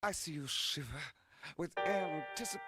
I see you shiver with anticipation.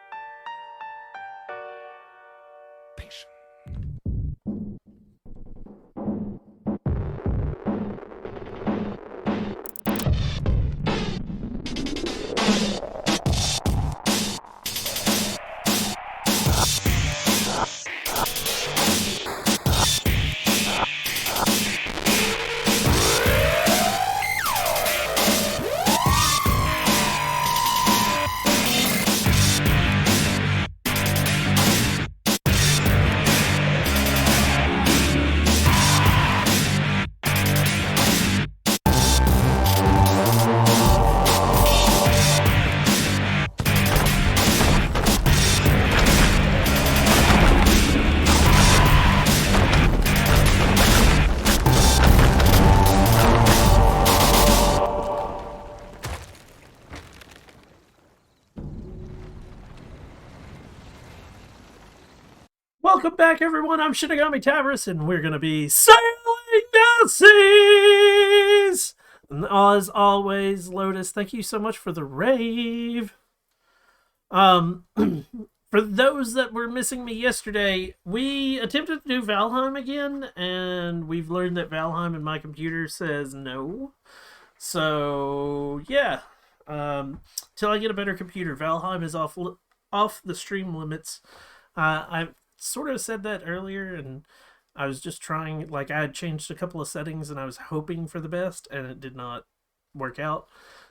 Welcome back, everyone. I'm Shinigami Tavris, and we're going to be sailing the seas! And as always, Lotus, thank you so much for the rave. For those that were missing me yesterday, we attempted to do Valheim again, and we've learned that Valheim in my computer says no. So, yeah. Till I get a better computer, Valheim is off the stream limits. I've sort of said that earlier, and I was just trying, like, I had changed a couple of settings and I was hoping for the best, and it did not work out.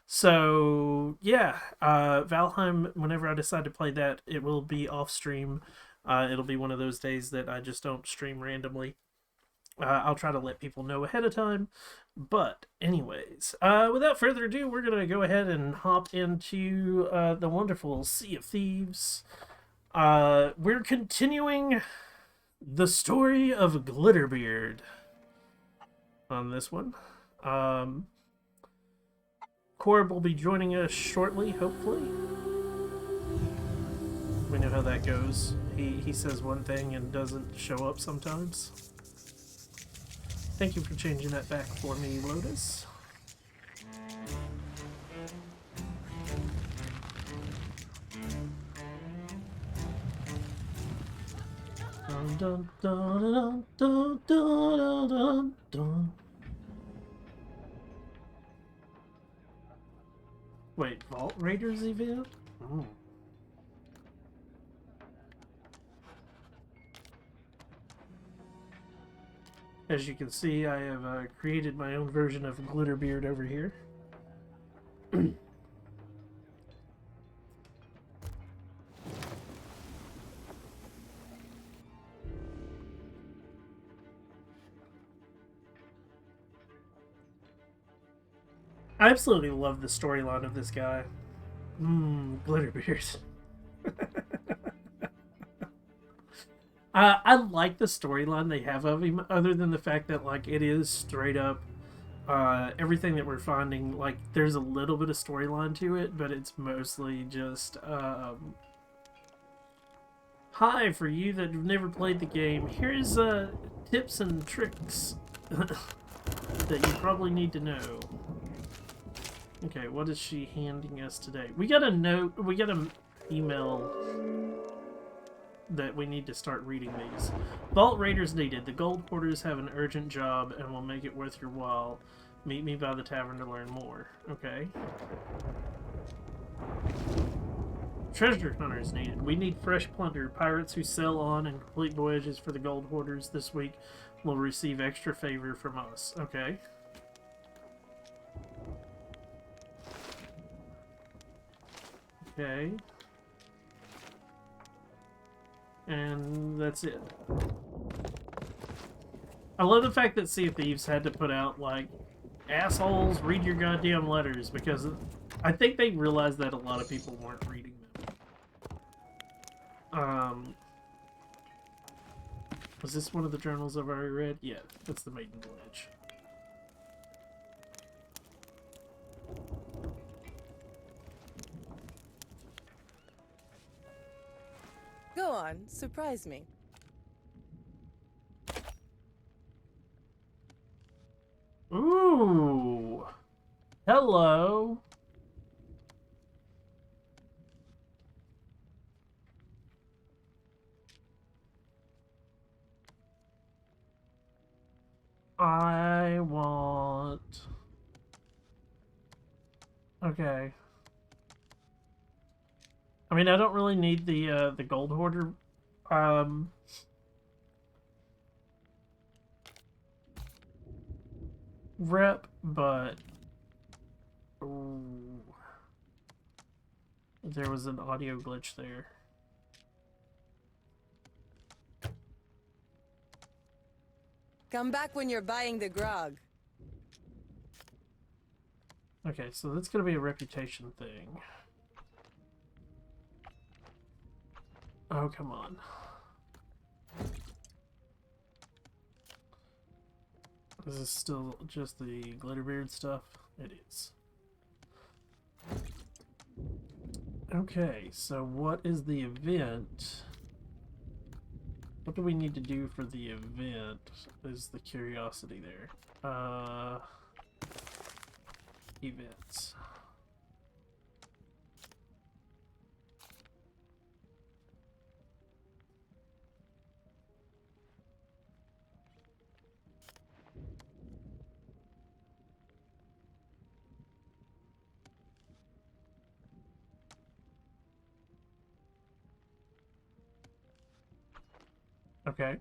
So yeah, Valheim, whenever I decide to play that, it will be off stream. It'll be one of those days that I just don't stream randomly. I'll try to let people know ahead of time. But anyways, without further ado, we're gonna go ahead and hop into the wonderful Sea of Thieves. We're continuing the story of Glitterbeard on this one. Corb will be joining us shortly, hopefully. We know how that goes. He says one thing and doesn't show up sometimes. Thank you for changing that back for me, Lotus. Dun, dun, dun, dun, dun, dun, dun. Wait, Vault Raiders event? Oh. As you can see, I have created my own version of Glitterbeard over here. I absolutely love the storyline of this guy. Glitterbeard. I like the storyline they have of him, other than the fact that, like, it is straight up everything that we're finding. Like, there's a little bit of storyline to it, but it's mostly just hi, for you that have never played the game, here's tips and tricks that you probably need to know. Okay, what is she handing us today? We got a note, we got an email that we need to start reading these. Vault Raiders needed. The Gold Porters have an urgent job and will make it worth your while. Meet me by the tavern to learn more. Okay. Treasure hunters needed. We need fresh plunder. Pirates who sail on and complete voyages for the Gold Hoarders this week will receive extra favor from us. Okay. Okay. And that's it. I love the fact that Sea of Thieves had to put out, like, assholes, read your goddamn letters, because I think they realized that a lot of people weren't reading them. Was this one of the journals I've already read? Yeah, that's the Maiden Voyage. Go on, surprise me. Ooh! Hello! I want... Okay. I mean, I don't really need the Gold Hoarder, rep, but... Ooh. There was an audio glitch there. Come back when you're buying the grog. Okay, so that's gonna be a reputation thing. Oh, come on. Is this still just the Glitterbeard stuff? It is. Okay, so what is the event? What do we need to do for the event is the curiosity there. Events. Okay.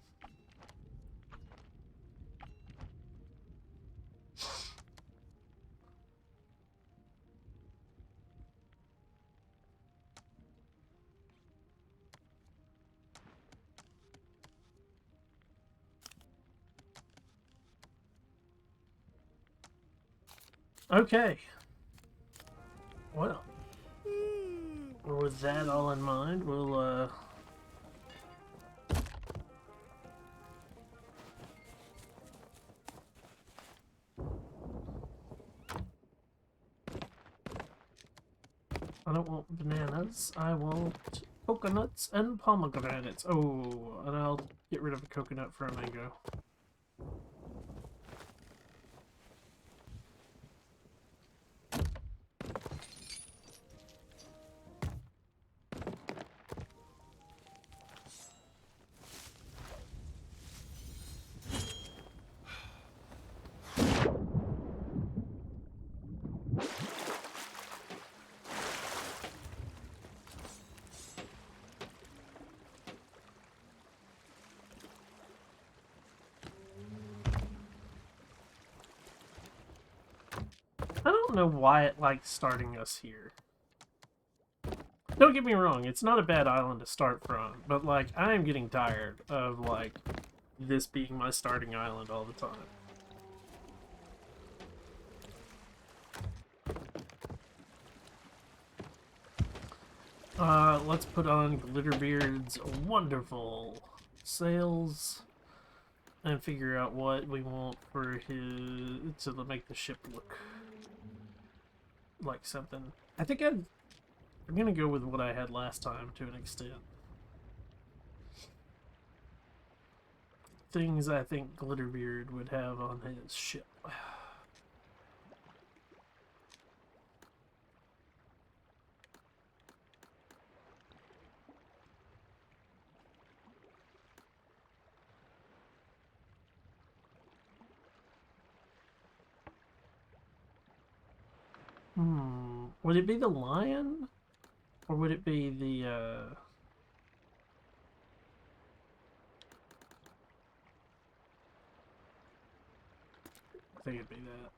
Okay. Well, with that all in mind, we'll I don't want bananas. I want coconuts and pomegranates. Oh, and I'll get rid of a coconut for a mango. I don't know why it likes starting us here. Don't get me wrong, it's not a bad island to start from, but, like, I am getting tired of, like, this being my starting island all the time. Let's put on Glitterbeard's wonderful sails and figure out what we want for his to make the ship look like something. I think I'm gonna go with what I had last time to an extent. Things I think Glitterbeard would have on his ship. Would it be the lion? Or would it be the, I think it'd be that.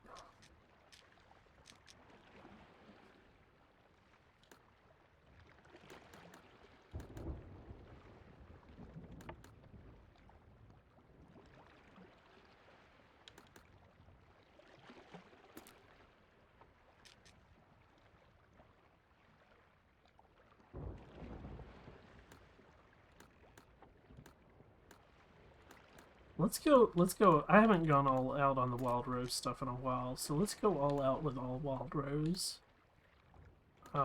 Let's go. I haven't gone all out on the Wild Rose stuff in a while, so let's go all out with all Wild Rose. Yeah.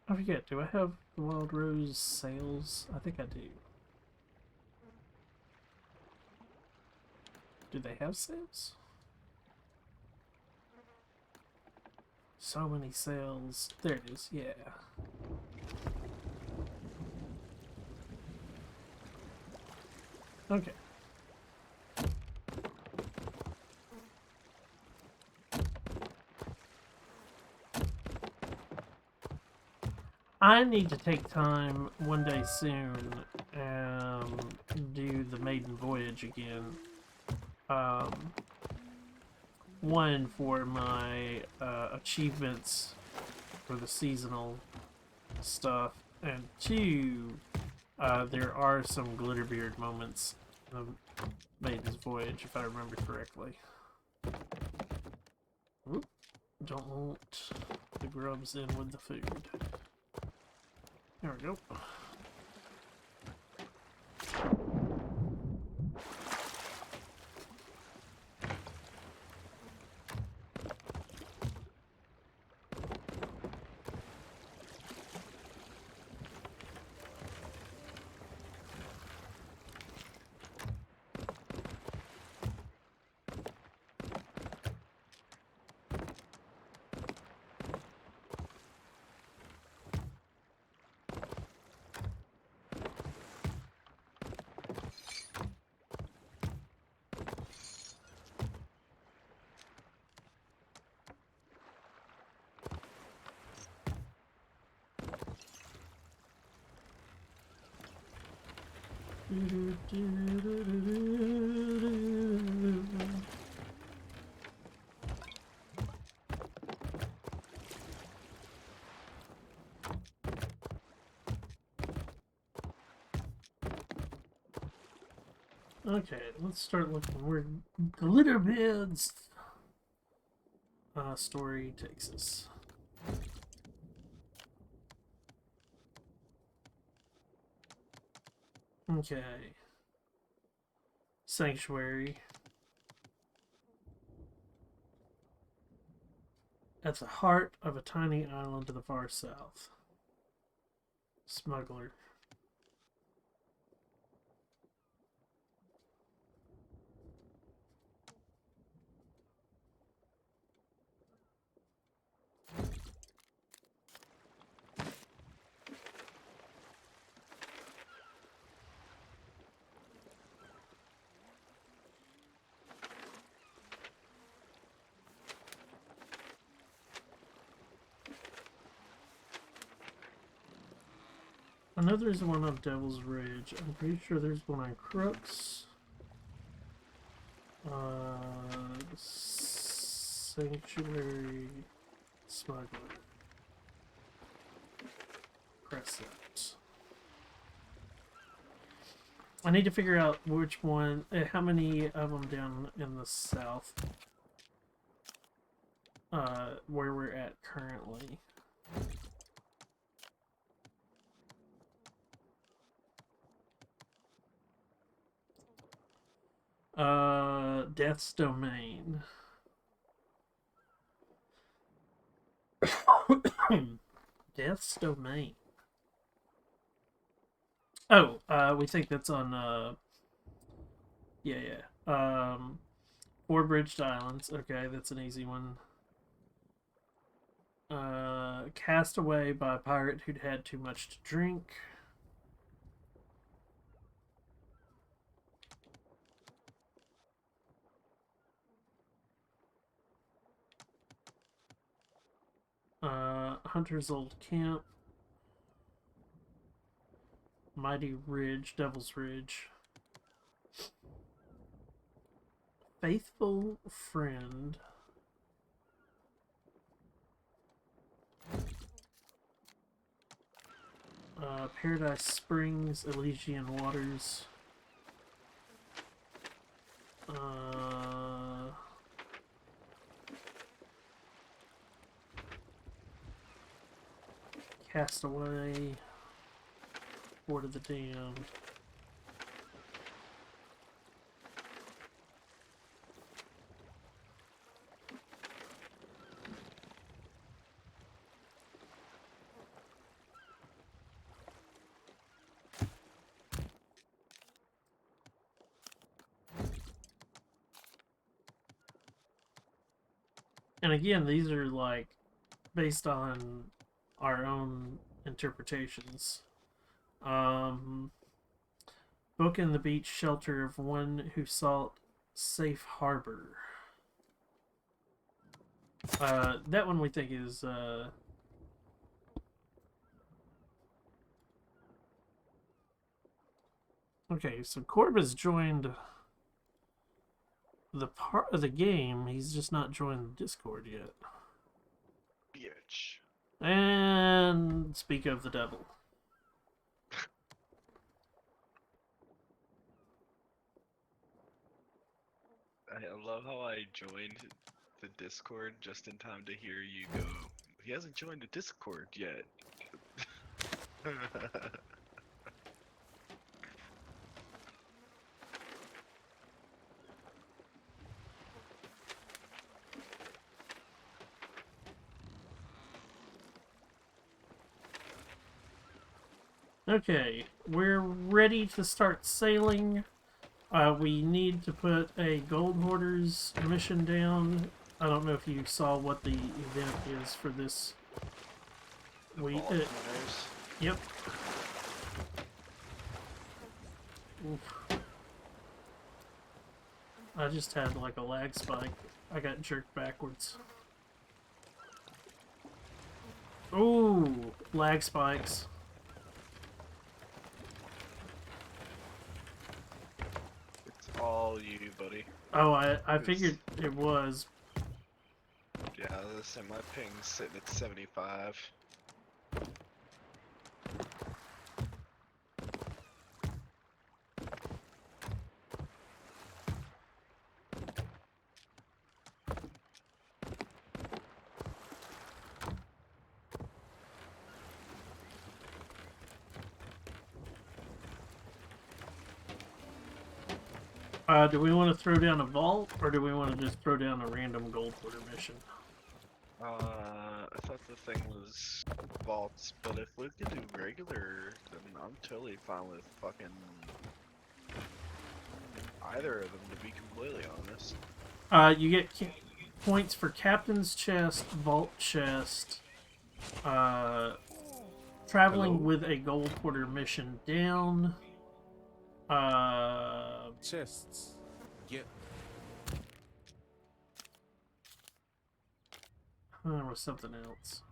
I forget, do I have the Wild Rose sales? I think I do. Do they have sales? So many sales. There it is, yeah. Okay. I need to take time one day soon and do the maiden voyage again. One for my achievements for the seasonal stuff, and two, there are some Glitterbeard moments in the Maiden's Voyage, if I remember correctly. Oop, don't want the grubs in with the food. There we go. Okay, let's start looking where Glitterbeard's story takes us. Okay. Sanctuary. At the heart of a tiny island to the far south. Smuggler. I know there's one on Devil's Ridge. I'm pretty sure there's one on Crooks. Sanctuary Smuggler. Crescent. I need to figure out which one, how many of them down in the south, where we're at currently. Death's Domain. Death's Domain. Oh, we think that's on, yeah. Four Bridged Islands. Okay, that's an easy one. Cast away by a pirate who'd had too much to drink. Hunter's Old Camp. Mighty Ridge, Devil's Ridge. Faithful Friend. Paradise Springs, Elysian Waters. Castaway. Fort of the Damned. And again, these are like based on our own interpretations. Book in the beach shelter of one who sought safe harbor. That one we think is okay, so Corb has joined the part of the game. He's just not joined the Discord yet. Bitch. And speak of the devil. I love how I joined the Discord just in time to hear you go, he hasn't joined the Discord yet. Okay, we're ready to start sailing. We need to put a Gold Hoarders mission down. I don't know if you saw what the event is for this. Yep. Oof. I just had like a lag spike. I got jerked backwards. Ooh, lag spikes. It's all you, buddy. Oh, I figured it was. Yeah, listen, my ping's sitting at 75. Do we want to throw down a vault, or do we want to just throw down a random gold hoarder mission? I thought the thing was vaults, but if we could do regular, then I'm totally fine with fucking either of them, to be completely honest. You get points for Captain's Chest, Vault Chest, traveling with a gold hoarder mission down, Chests. Get. there was something else.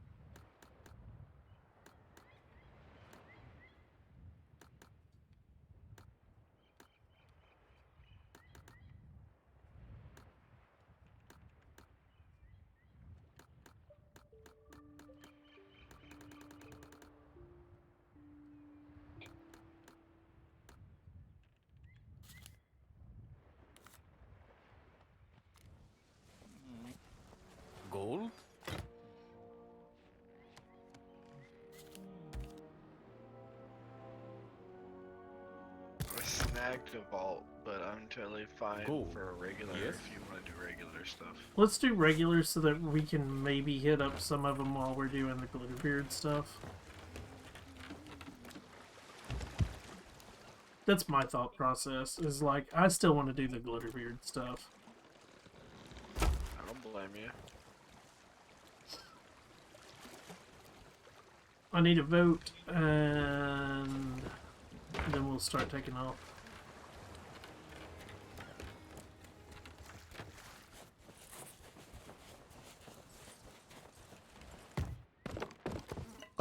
Gold? I snagged a vault, but I'm totally fine Cool. for a regular Yes. if you want to do regular stuff. Let's do regulars so that we can maybe hit up some of them while we're doing the Glitterbeard stuff. That's my thought process, is like, I still want to do the Glitterbeard stuff. I don't blame you. I need a vote, and then we'll start taking off.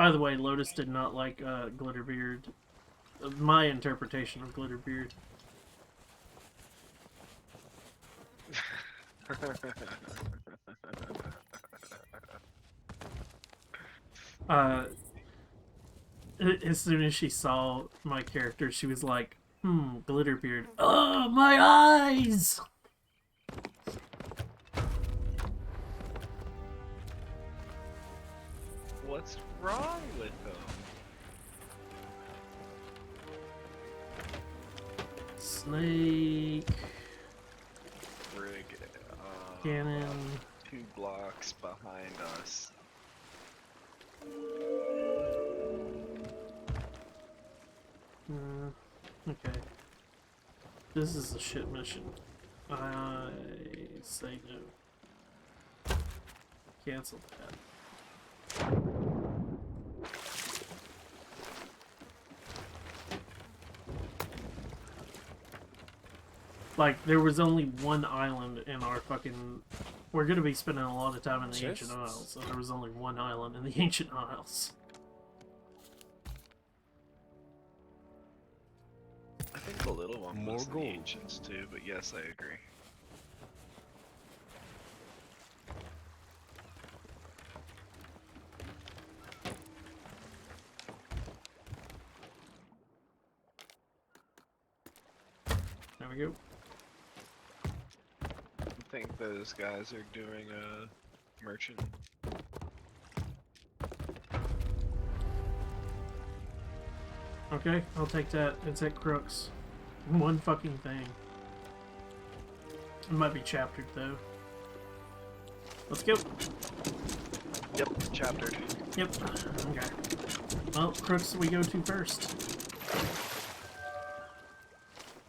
By the way, Lotus did not like Glitterbeard. My interpretation of Glitterbeard. As soon as she saw my character, she was like, Glitterbeard. Oh, my eyes! What's wrong with them? Snake. Frig. Cannon. 2 blocks behind us. Okay. This is a shit mission. I say no. Cancel that. Like, there was only one island in our fucking... We're gonna be spending a lot of time in the Ancient Isles, so there was only one island in the Ancient Isles. I think the little one More was in the gold. Ancients too, but yes, I agree. There we go. I think those guys are doing a merchant. Okay, I'll take that. It's at Crooks. One fucking thing. It might be chaptered though. Let's go. Yep, chaptered. Yep. Okay. Well, Crooks we go to first.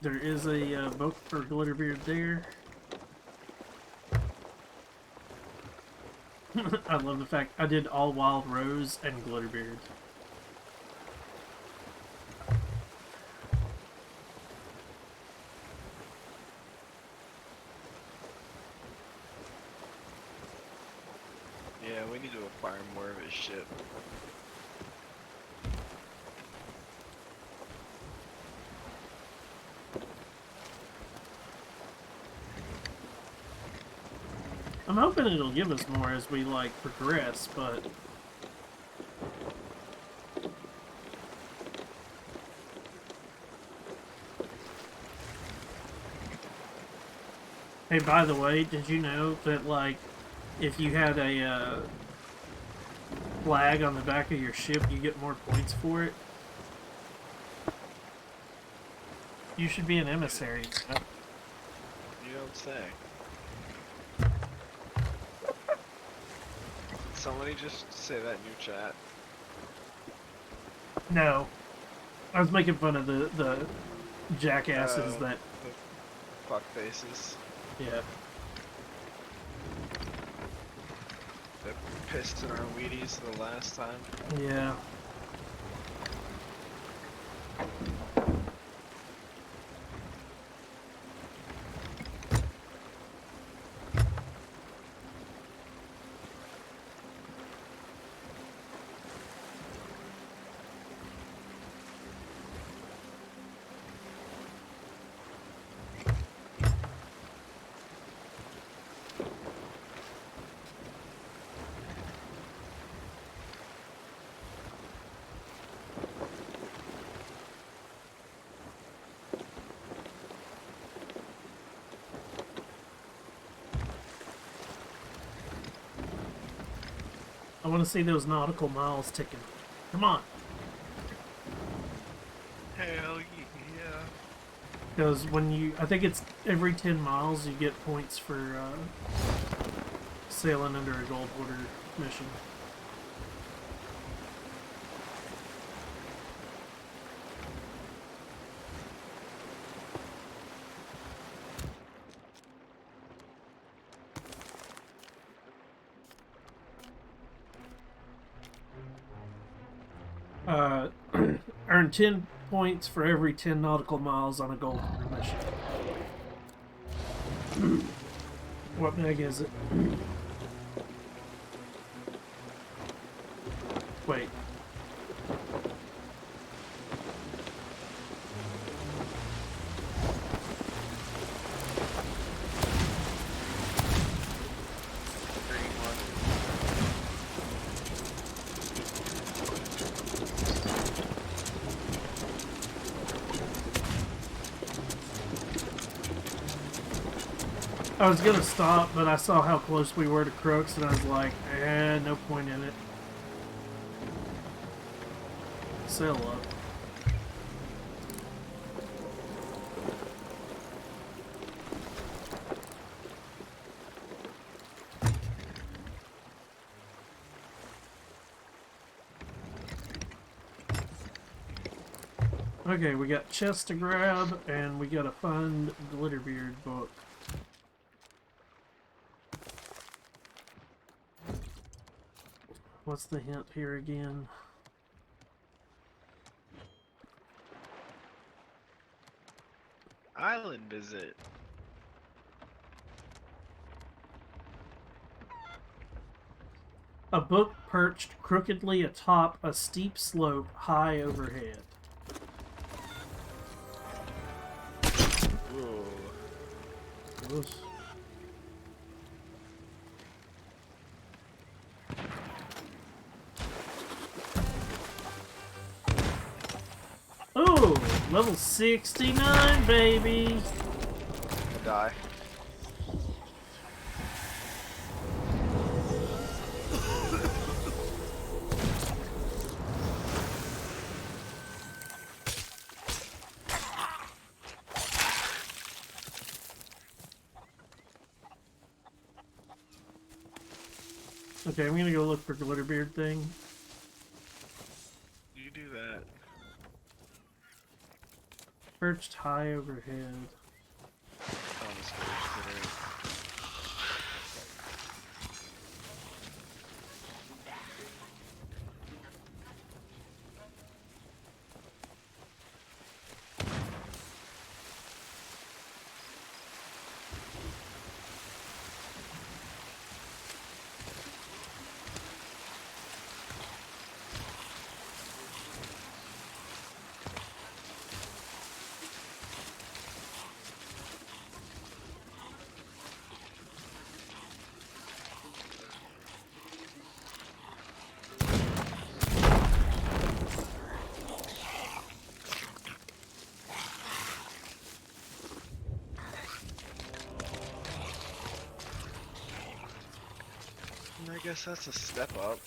There is a boat for Glitterbeard there. I love the fact I did all Wild Rose and Glitterbeard. Yeah, we need to acquire more of his ship. I'm hoping it'll give us more as we, like, progress, but... Hey, by the way, did you know that, like, if you had a, flag on the back of your ship, you get more points for it? You should be an emissary. You don't say. Did somebody just say that in your chat? No. I was making fun of the jackasses Oh. that... Fuck faces. Yeah. That pissed in our Wheaties the last time. Yeah. I want to see those nautical miles ticking. Come on. Hell yeah. Because when you... I think it's every 10 miles you get points for sailing under a gold border mission. Earn 10 points for every 10 nautical miles on a gold border mission. What meg is it? Wait. I was gonna stop, but I saw how close we were to Crooks, and I was like, no point in it. Sail up. Okay, we got chest to grab, and we gotta find Glitterbeard book. What's the hint here again? Island visit. A book perched crookedly atop a steep slope high overhead. Whoa. Gross. Ooh, level 69, baby. I die. Okay, I'm gonna go look for Glitterbeard thing. You do that. Perched high overhead. On the stage today. I guess that's a step up.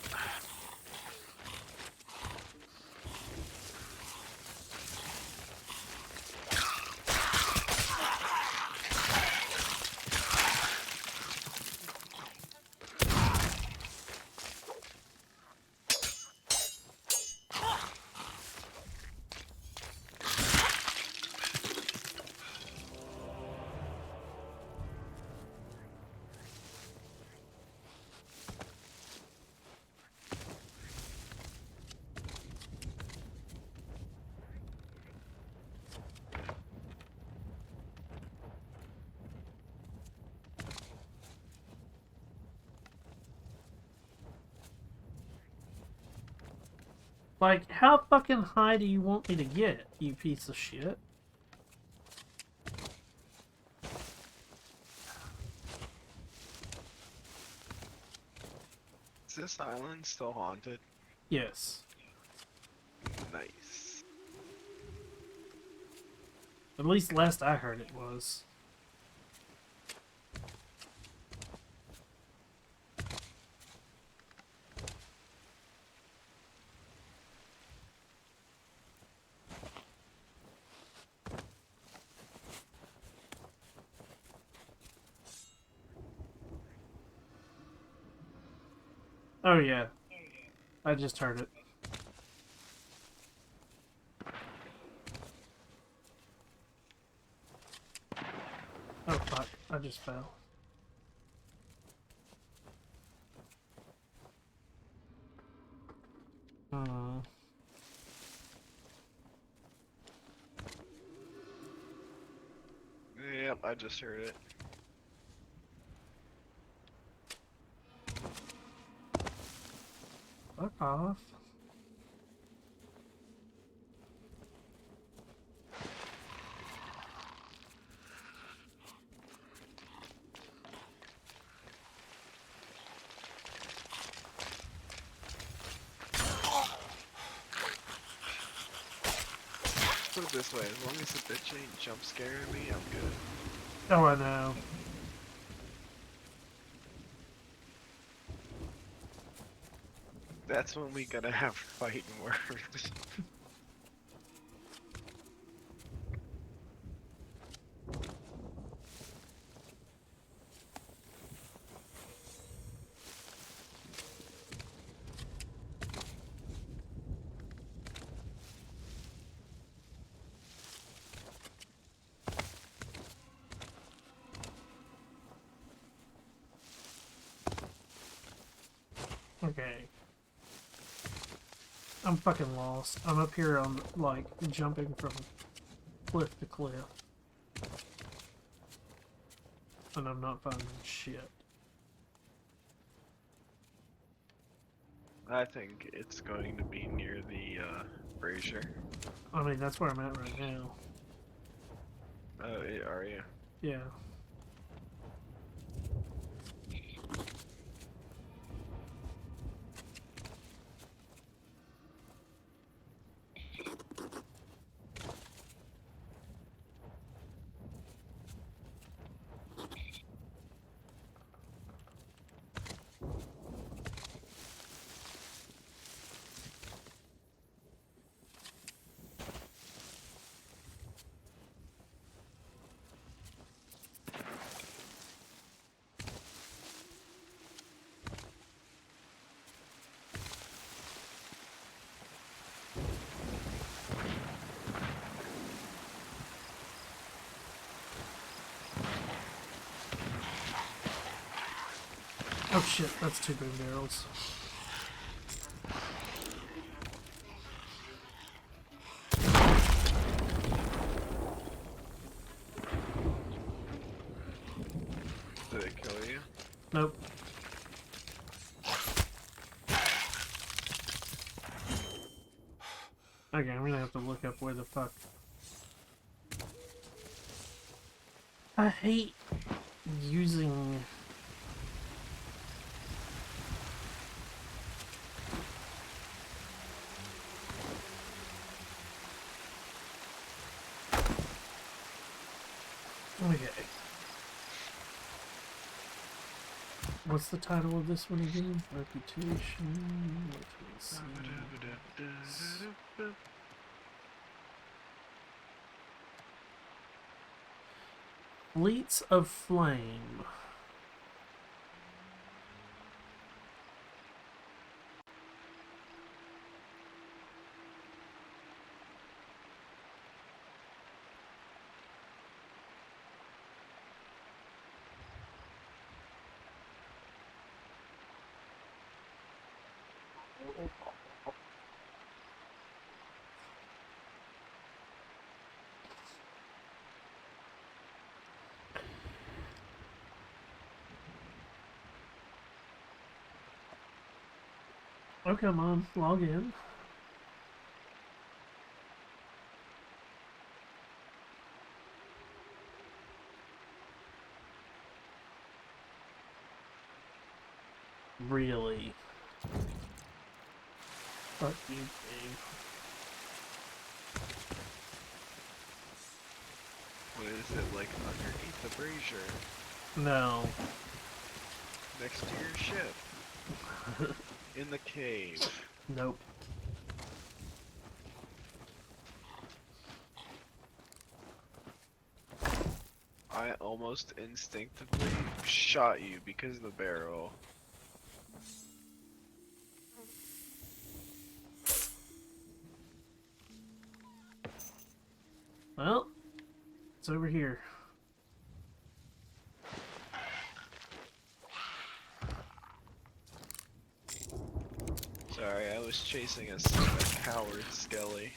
Like, how fucking high do you want me to get, you piece of shit? Is this island still haunted? Yes. Nice. At least last I heard it was. Oh yeah. I just heard it. Oh fuck, I just fell. Hmm. Yep, I just heard it. Fuck off. Put it this way, as long as the bitch ain't jump scaring me, I'm good. Oh, I know. That's when we gotta have fighting words. Okay. I'm fucking lost. I'm up here on, like, jumping from cliff to cliff. And I'm not finding shit. I think it's going to be near the brazier. I mean, that's where I'm at right now. Oh, are you? Yeah. Oh shit, that's 2 boom barrels. Did it kill you? Nope. Okay, I'm gonna have to look up where the fuck. I hate using. Okay. What's the title of this one again? Reputation. Let's see. Fleets of Flame. Oh, come on, log in. Really? Fuck you, game. What is it like underneath the brazier? No. Next to your ship? In the cave? Nope. I almost instinctively shot you because of the barrel. Well, it's over here. Sorry, I was chasing a coward skelly.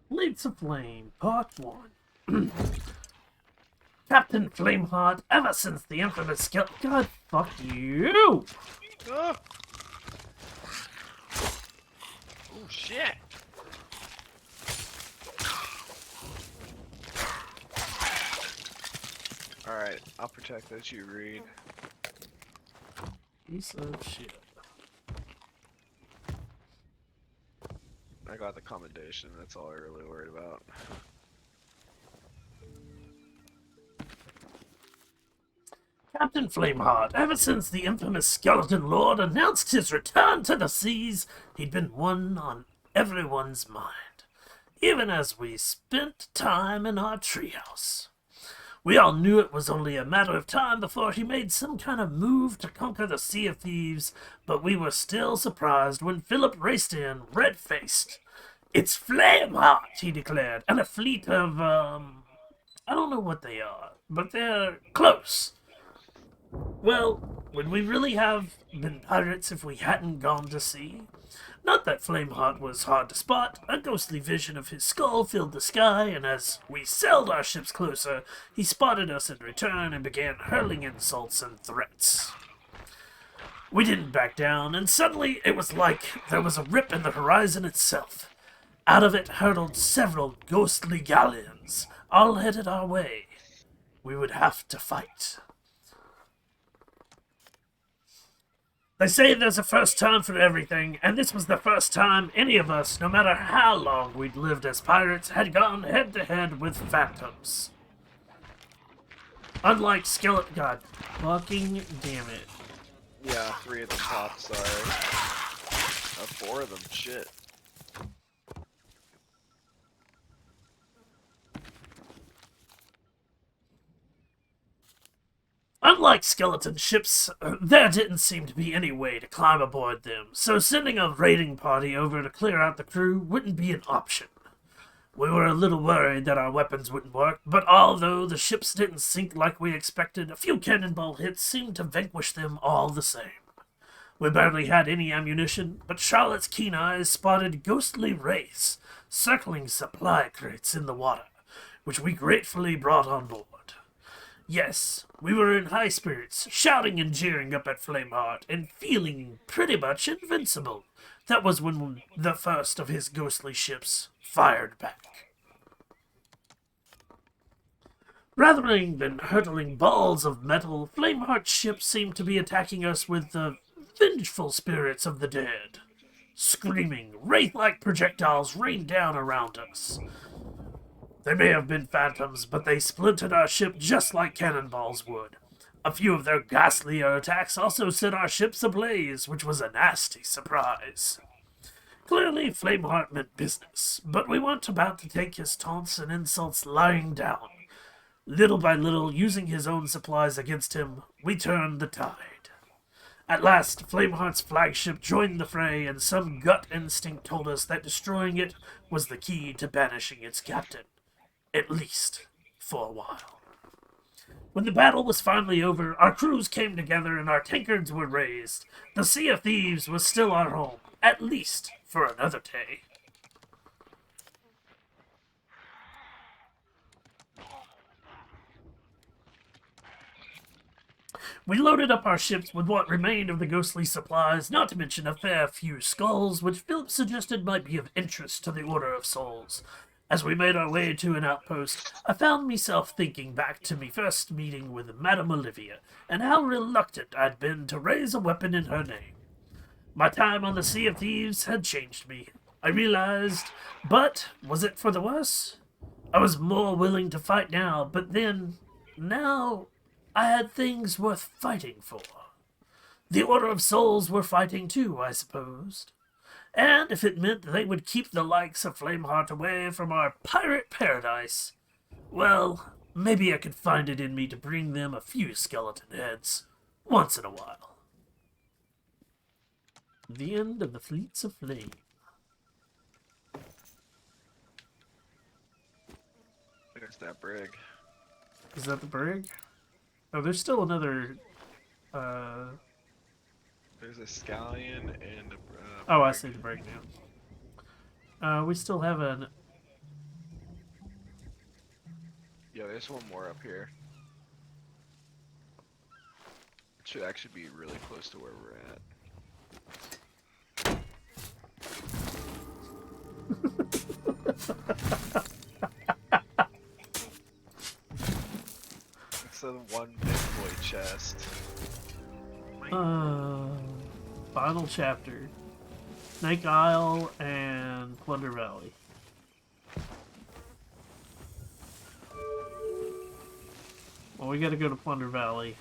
Fleets of Flame, Part 1. Captain Flameheart, ever since the infamous skill. God, fuck you! Ah! Oh shit! Alright, I'll protect as you read. Piece of shit. I got the commendation. That's all I really worried about. Captain Flameheart, ever since the infamous Skeleton Lord announced his return to the seas, he'd been one on everyone's mind, even as we spent time in our treehouse. We all knew it was only a matter of time before he made some kind of move to conquer the Sea of Thieves, but we were still surprised when Philip raced in, red-faced. "It's Flameheart," he declared, "and a fleet of, I don't know what they are, but they're close." Well, would we really have been pirates if we hadn't gone to sea? Not that Flameheart was hard to spot. A ghostly vision of his skull filled the sky, and as we sailed our ships closer, he spotted us in return and began hurling insults and threats. We didn't back down, and suddenly it was like there was a rip in the horizon itself. Out of it hurtled several ghostly galleons, all headed our way. We would have to fight. They say there's a first time for everything, and this was the first time any of us, no matter how long we'd lived as pirates, had gone head-to-head with phantoms. Unlike skeleton... God fucking damn it. Yeah, 3 of the top, sorry. 4 of them, shit. Unlike skeleton ships, there didn't seem to be any way to climb aboard them, so sending a raiding party over to clear out the crew wouldn't be an option. We were a little worried that our weapons wouldn't work, but although the ships didn't sink like we expected, a few cannonball hits seemed to vanquish them all the same. We barely had any ammunition, but Charlotte's keen eyes spotted ghostly wraiths circling supply crates in the water, which we gratefully brought on board. Yes, we were in high spirits, shouting and jeering up at Flameheart, and feeling pretty much invincible. That was when the first of his ghostly ships fired back. Rather than hurtling balls of metal, Flameheart's ship seemed to be attacking us with the vengeful spirits of the dead. Screaming, wraith-like projectiles rained down around us. They may have been phantoms, but they splintered our ship just like cannonballs would. A few of their ghastlier attacks also set our ships ablaze, which was a nasty surprise. Clearly, Flameheart meant business, but we weren't about to take his taunts and insults lying down. Little by little, using his own supplies against him, we turned the tide. At last, Flameheart's flagship joined the fray, and some gut instinct told us that destroying it was the key to banishing its captain. At least, for a while. When the battle was finally over, our crews came together and our tankards were raised. The Sea of Thieves was still our home, at least for another day. We loaded up our ships with what remained of the ghostly supplies, not to mention a fair few skulls, which Philip suggested might be of interest to the Order of Souls. As we made our way to an outpost, I found myself thinking back to me first meeting with Madame Olivia, and how reluctant I'd been to raise a weapon in her name. My time on the Sea of Thieves had changed me, I realized, but was it for the worse? I was more willing to fight now, but then, now, I had things worth fighting for. The Order of Souls were fighting too, I supposed. And if it meant they would keep the likes of Flameheart away from our pirate paradise, well, maybe I could find it in me to bring them a few skeleton heads, once in a while. The end of the Fleets of Flame. There's that brig. Is that the brig? Oh, there's still another, There's a scallion and a Oh, I see the brig now. We still have an... Yeah, there's one more up here. It should actually be really close to where we're at. It's a one big boy chest. Final chapter. Snake Isle and Plunder Valley. Well, we gotta go to Plunder Valley.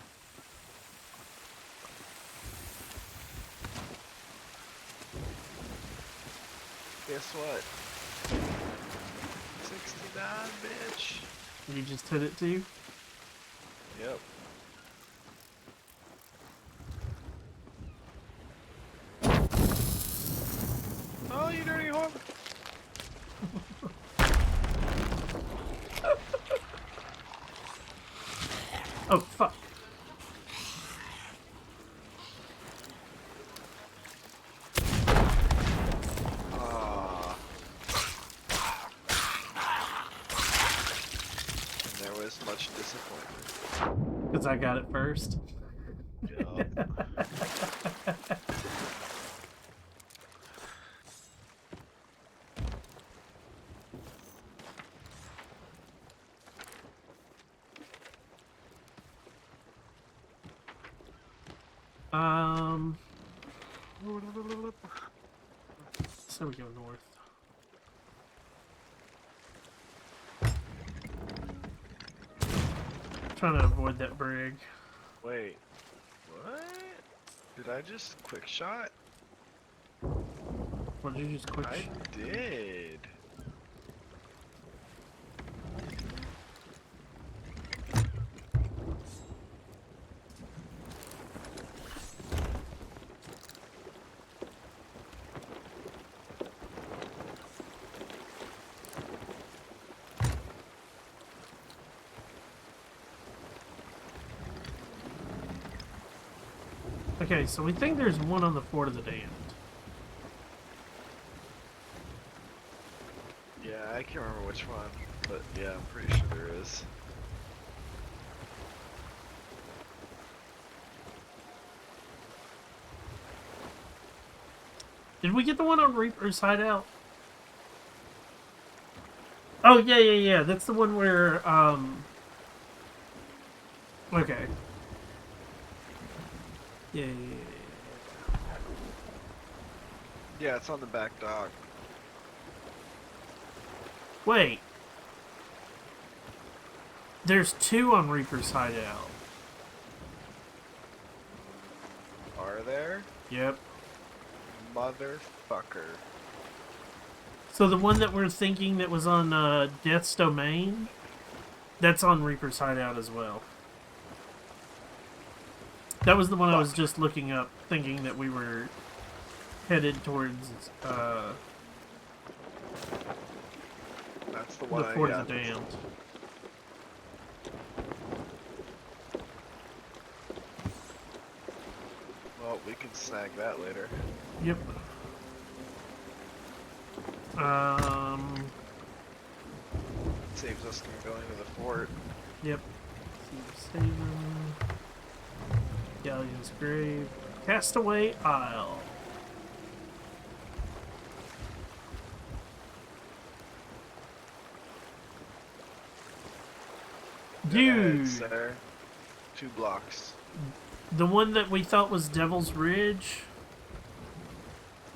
Guess what? 69, bitch. You just hit it too? Yep. Oh, you dirty whore. Oh, fuck. There was much disappointment. Because I got it first. Yup. So we go north. Trying to avoid that brig. Wait. What? Did I just quick shot? Or did you just quick I did. Okay, so we think there's one on the Fort of the Damned. Yeah, I can't remember which one, but yeah, I'm pretty sure there is. Did we get the one on Reaper's Hideout? Oh, yeah. That's the one where, okay. Yeah. Yeah, it's on the back dock. Wait. There's two on Reaper's Hideout. Are there? Yep. Motherfucker. So the one that we're thinking that was on Death's Domain, that's on Reaper's Hideout as well. That was the one I was just looking up, thinking that we were headed towards That's the one the I Fort got. of the Damned. Well, we can snag that later. Yep. Saves us from going to the fort. Yep. Saving. Galleon's Grave. Castaway Isle. Dude! Sir. 2 blocks. The one that we thought was Devil's Ridge.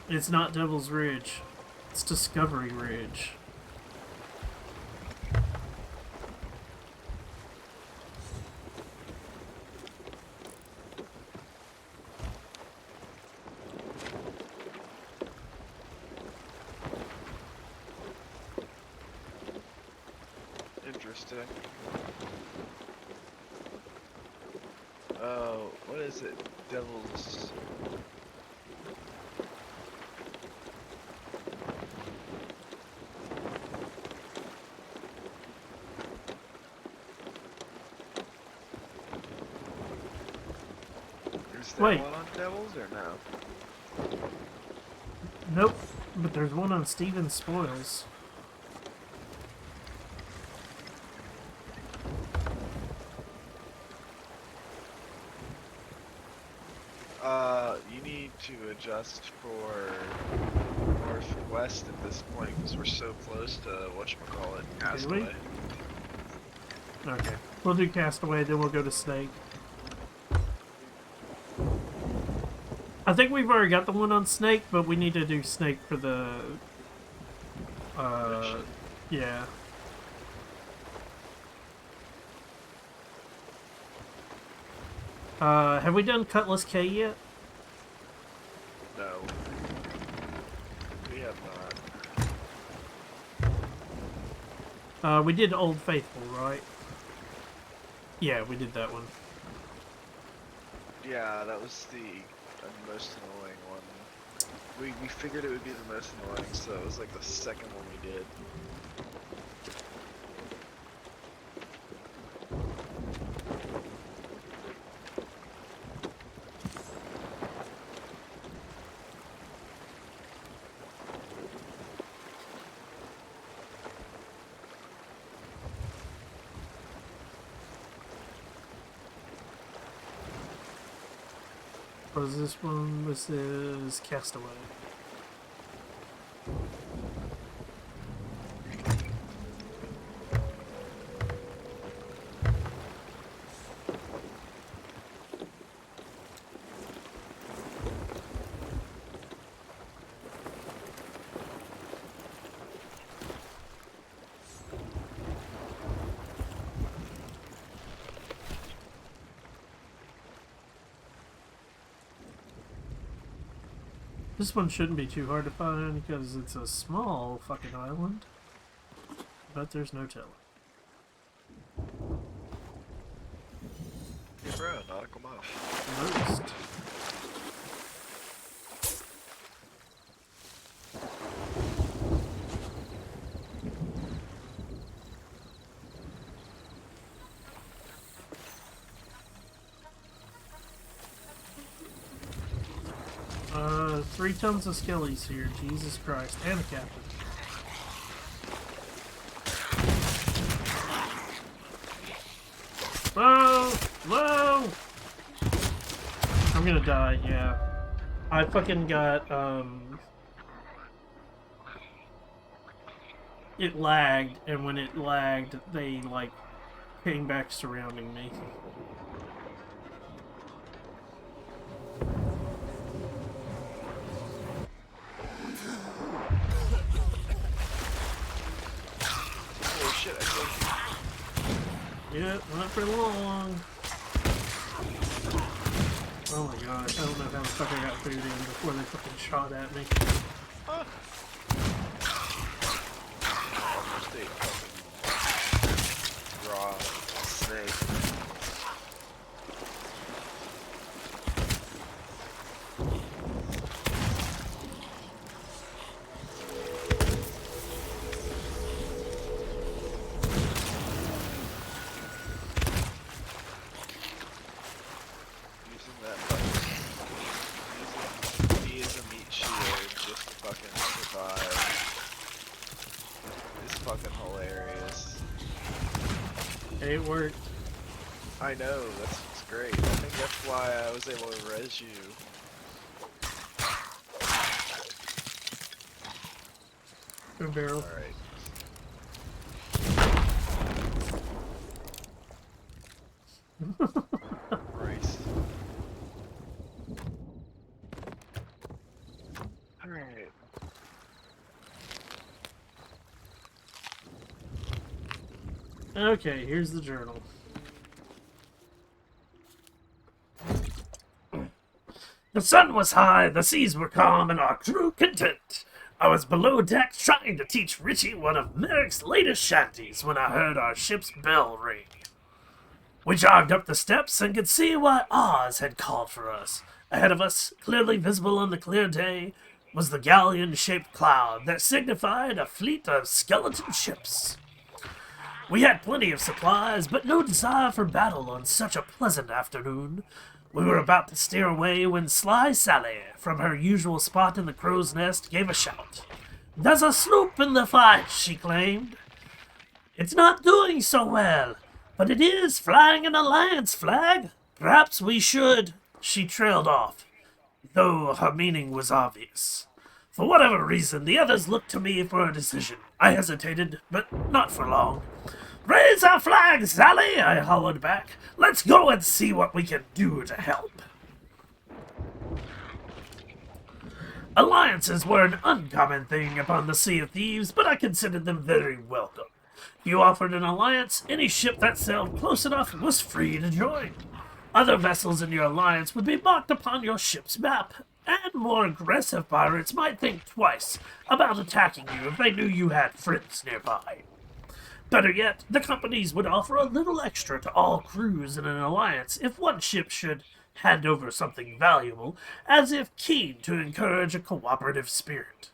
It's not Devil's Ridge. It's Discovery Ridge. Interesting. Oh, what is it? Devil's... Is there Wait. one on Devils or no? Nope. But there's one on Stephen's Spoils. You need to adjust for northwest at this point because we're so close to whatchamacallit, Castaway. Okay. We'll do Castaway, then we'll go to Snake. I think we've already got the one on Snake, but we need to do Snake for the... yeah. Have we done Cutlass K yet? No. We have not. We did Old Faithful, right? Yeah, we did that one. Yeah, that was the most annoying one. We figured it would be the most annoying, so it was like the second one we did. What is this one? This is Castaway. This one shouldn't be too hard to find because it's a small fucking island. But there's no telling. Hey bro, knock them off. Most. Three tons of skellies here, Jesus Christ, and a captain. Whoa! Whoa! I'm gonna die, yeah. I fucking got, it lagged, and when it lagged, they, like, came back surrounding me. Yeah, not for long. Oh my gosh, I don't know how the fuck I got food in before they fucking shot at me. Almost ate fucking raw snake. It worked. I know, that's great. I think that's why I was able to res you. Good barrel. Alright. Christ. Alright. Okay, here's the journal. The sun was high, the seas were calm, and our crew content. I was below deck trying to teach Richie one of Merrick's latest shanties when I heard our ship's bell ring. We jogged up the steps and could see why Oz had called for us. Ahead of us, clearly visible on the clear day, was the galleon-shaped cloud that signified a fleet of skeleton ships. We had plenty of supplies, but no desire for battle on such a pleasant afternoon. We were about to steer away when Sly Sally, from her usual spot in the crow's nest, gave a shout. "There's a sloop in the fight," she claimed. "It's not doing so well, but it is flying an alliance flag. Perhaps we should..." She trailed off, though her meaning was obvious. For whatever reason, the others looked to me for a decision. I hesitated, but not for long. "Raise our flag, Sally!" I hollered back. "Let's go and see what we can do to help." Alliances were an uncommon thing upon the Sea of Thieves, but I considered them very welcome. If you offered an alliance, any ship that sailed close enough was free to join. Other vessels in your alliance would be marked upon your ship's map, and more aggressive pirates might think twice about attacking you if they knew you had friends nearby. Better yet, the companies would offer a little extra to all crews in an alliance if one ship should hand over something valuable, as if keen to encourage a cooperative spirit.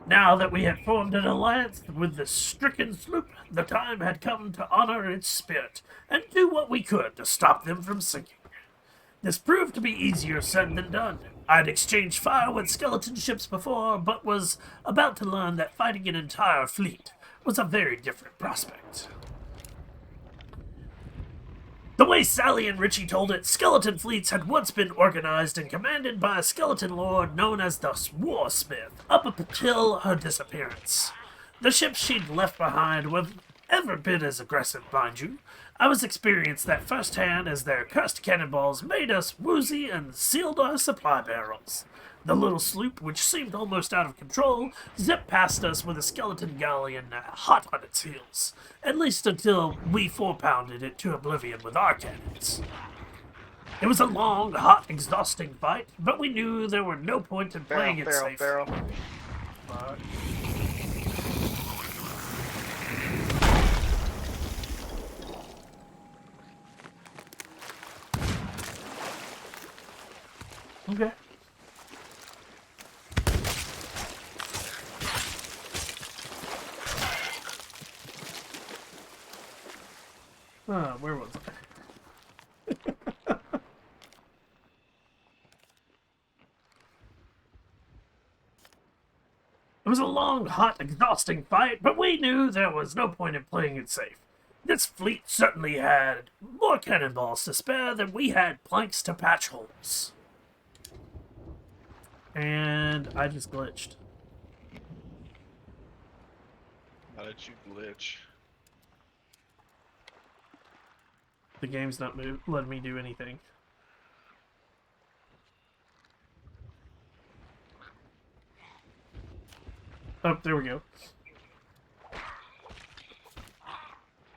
Now that we had formed an alliance with the stricken sloop, the time had come to honor its spirit and do what we could to stop them from sinking. This proved to be easier said than done. I'd exchanged fire with skeleton ships before, but was about to learn that fighting an entire fleet was a very different prospect. The way Sally and Richie told it, skeleton fleets had once been organized and commanded by a skeleton lord known as the Warsmith, up until her disappearance. The ships she'd left behind were every bit as aggressive, mind you. I was experienced that firsthand as their cursed cannonballs made us woozy and sealed our supply barrels. The little sloop, which seemed almost out of control, zipped past us with a skeleton galleon hot on its heels, at least until we four-pounded it to oblivion with our cannons. It was a long, hot, exhausting fight, but we knew there were no point in playing it safe. Barrel. Okay. Where was I? It was a long, hot, exhausting fight, but we knew there was no point in playing it safe. This fleet certainly had more cannonballs to spare than we had planks to patch holes. And I just glitched. How did you glitch? The game's not letting me do anything. Oh, there we go.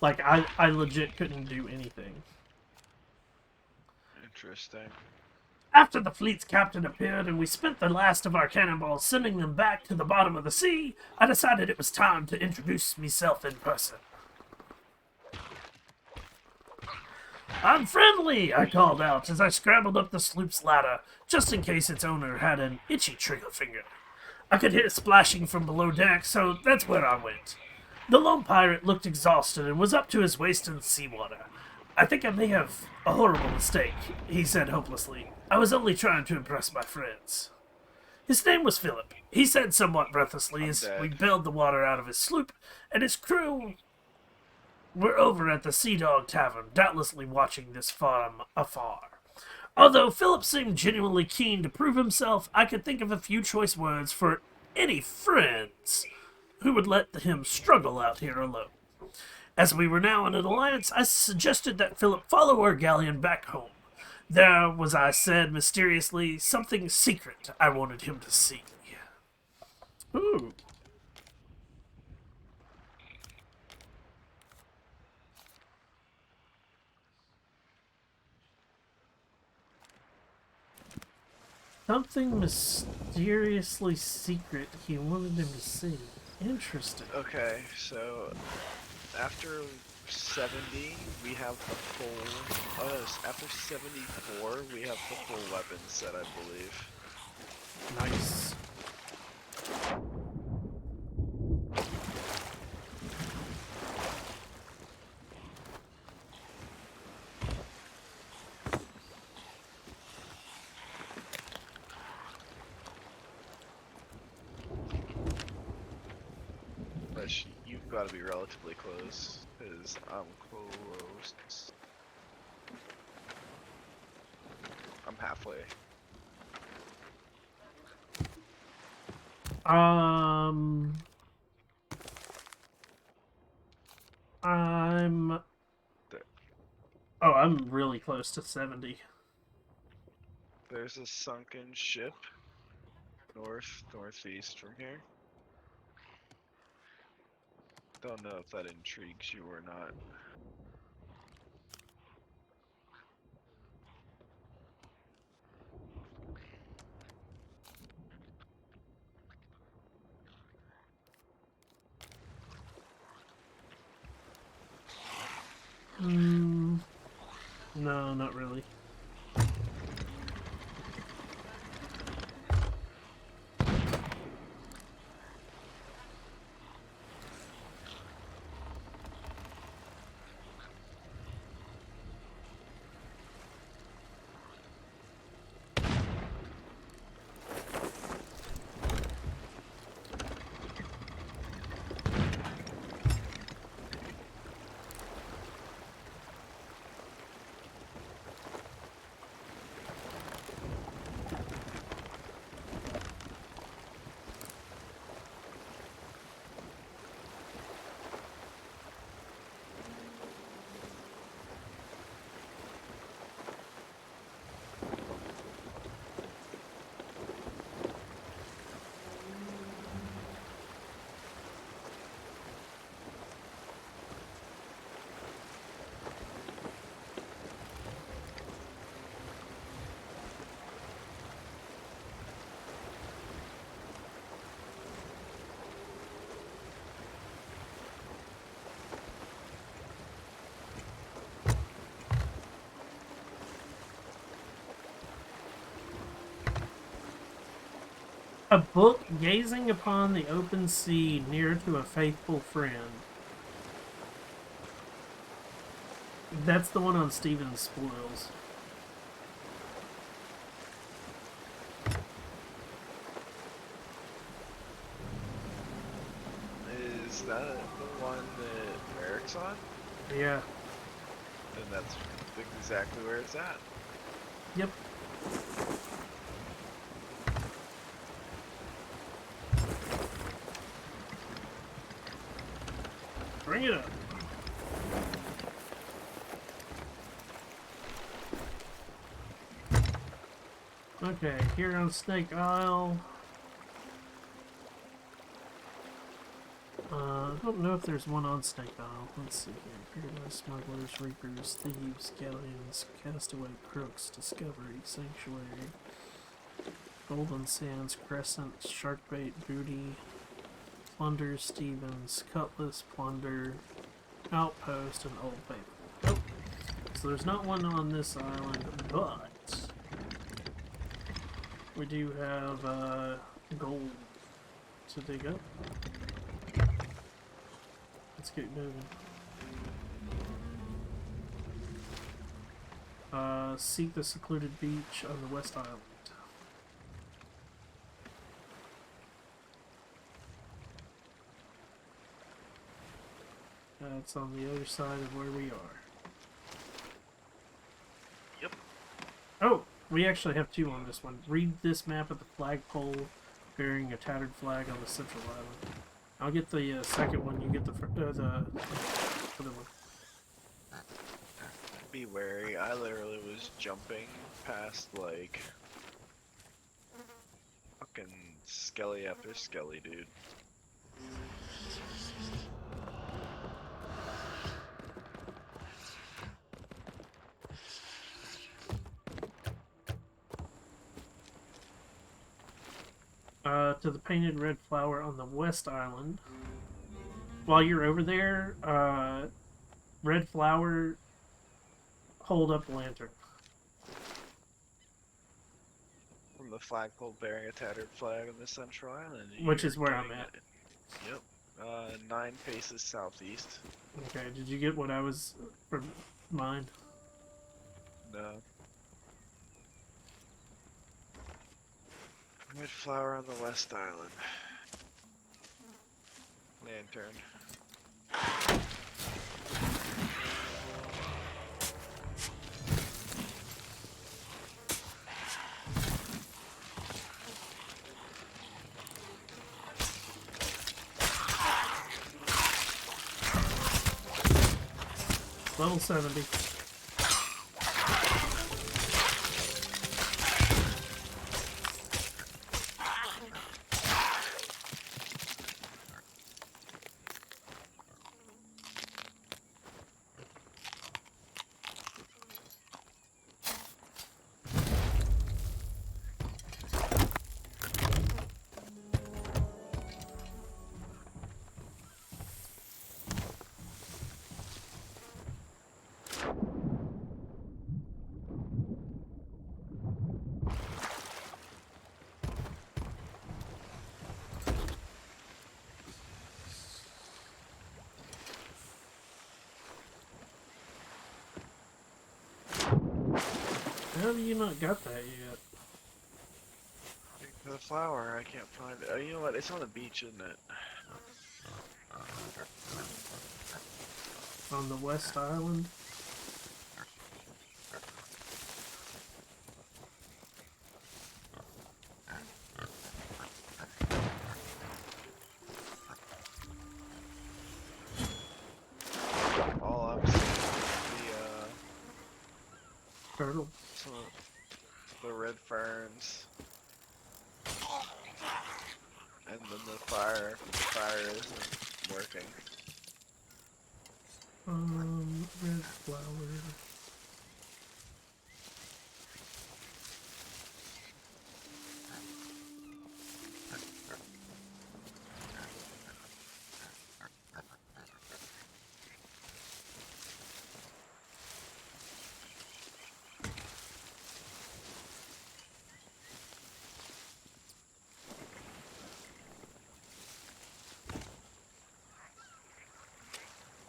Like, I legit couldn't do anything. Interesting. After the fleet's captain appeared and we spent the last of our cannonballs sending them back to the bottom of the sea, I decided it was time to introduce myself in person. "I'm friendly," I called out as I scrambled up the sloop's ladder, just in case its owner had an itchy trigger finger. I could hear splashing from below deck, so that's where I went. The lone pirate looked exhausted and was up to his waist in seawater. "I think I may have a horrible mistake," he said hopelessly. "I was only trying to impress my friends." His name was Philip. He said somewhat breathlessly as we bailed the water out of his sloop, and his crew were over at the Sea Dog Tavern, doubtlessly watching this from afar. Although Philip seemed genuinely keen to prove himself, I could think of a few choice words for any friends who would let him struggle out here alone. As we were now in an alliance, I suggested that Philip follow our galleon back home. There was, I said mysteriously, something secret I wanted him to see. Ooh. Something mysteriously secret he wanted him to see. Interesting. Okay, so after 70, we have the full. After 74, we have the full weapon set, I believe. Nice. But you've got to be relatively close, because I'm close. I'm halfway. I'm... Oh, I'm really close to 70. There's a sunken ship northeast from here. Don't know if that intrigues you or not. No, not really. A book gazing upon the open sea near to a faithful friend. That's the one on Stephen's Spoils. Is that the one that Eric's on? Yeah. Then that's exactly where it's at. Yep. Bring it up. Okay, here on Snake Isle. I don't know if there's one on Snake Isle. Let's see here. Paradise Smugglers, Reapers, Thieves, Galleons, Castaway, Crooks, Discovery, Sanctuary, Golden Sands, Crescent, Sharkbait, Booty, Plunder, Stevens, Cutlass, Plunder, Outpost, and Old Faithful. Oh, so there's not one on this island, but we do have gold to dig up. Let's get moving. Seek the secluded beach on the West Island. That's on the other side of where we are. Yep. Oh, we actually have two on this one. Read this map of the flagpole bearing a tattered flag on the central island. I'll get the second one, you get the other one. Be wary, I literally was jumping past, like, fucking skelly after skelly, dude. To the painted red flower on the West Island. While you're over there, red flower, hold up the lantern. From the flagpole bearing a tattered flag on the central island. Which is You're where I'm getting at. it. Yep. 9 paces southeast. Okay, did you get what I was for mine? No. Red flower on the West Island. Lantern. Level 70. How have you not got that yet? The flower, I can't find it. Oh, you know what? It's on the beach, isn't it? On the West Island? All I'm seeing is Turtle. some of the red ferns. And then the fire isn't working. Red flower.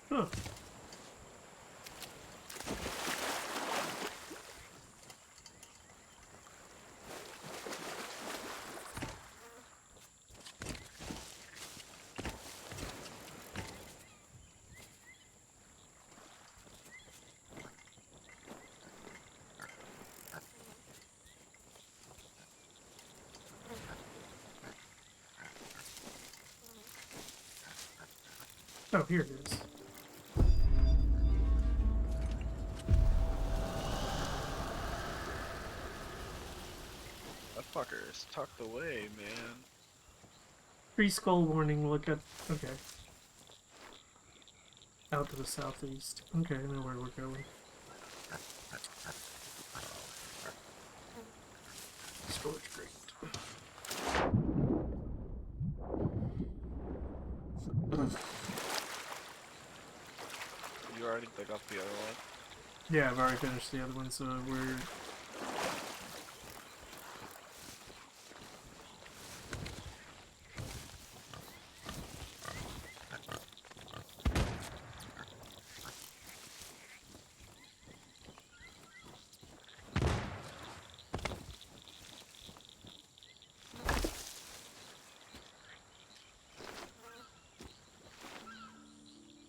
Huh. Oh, here it is. That fucker is tucked away, man. Pre-skull warning, look at... Okay. Out to the southeast. Okay, I know where we're going. Storage crate. You already dug up the other one? Yeah, I've already finished the other one, so we're...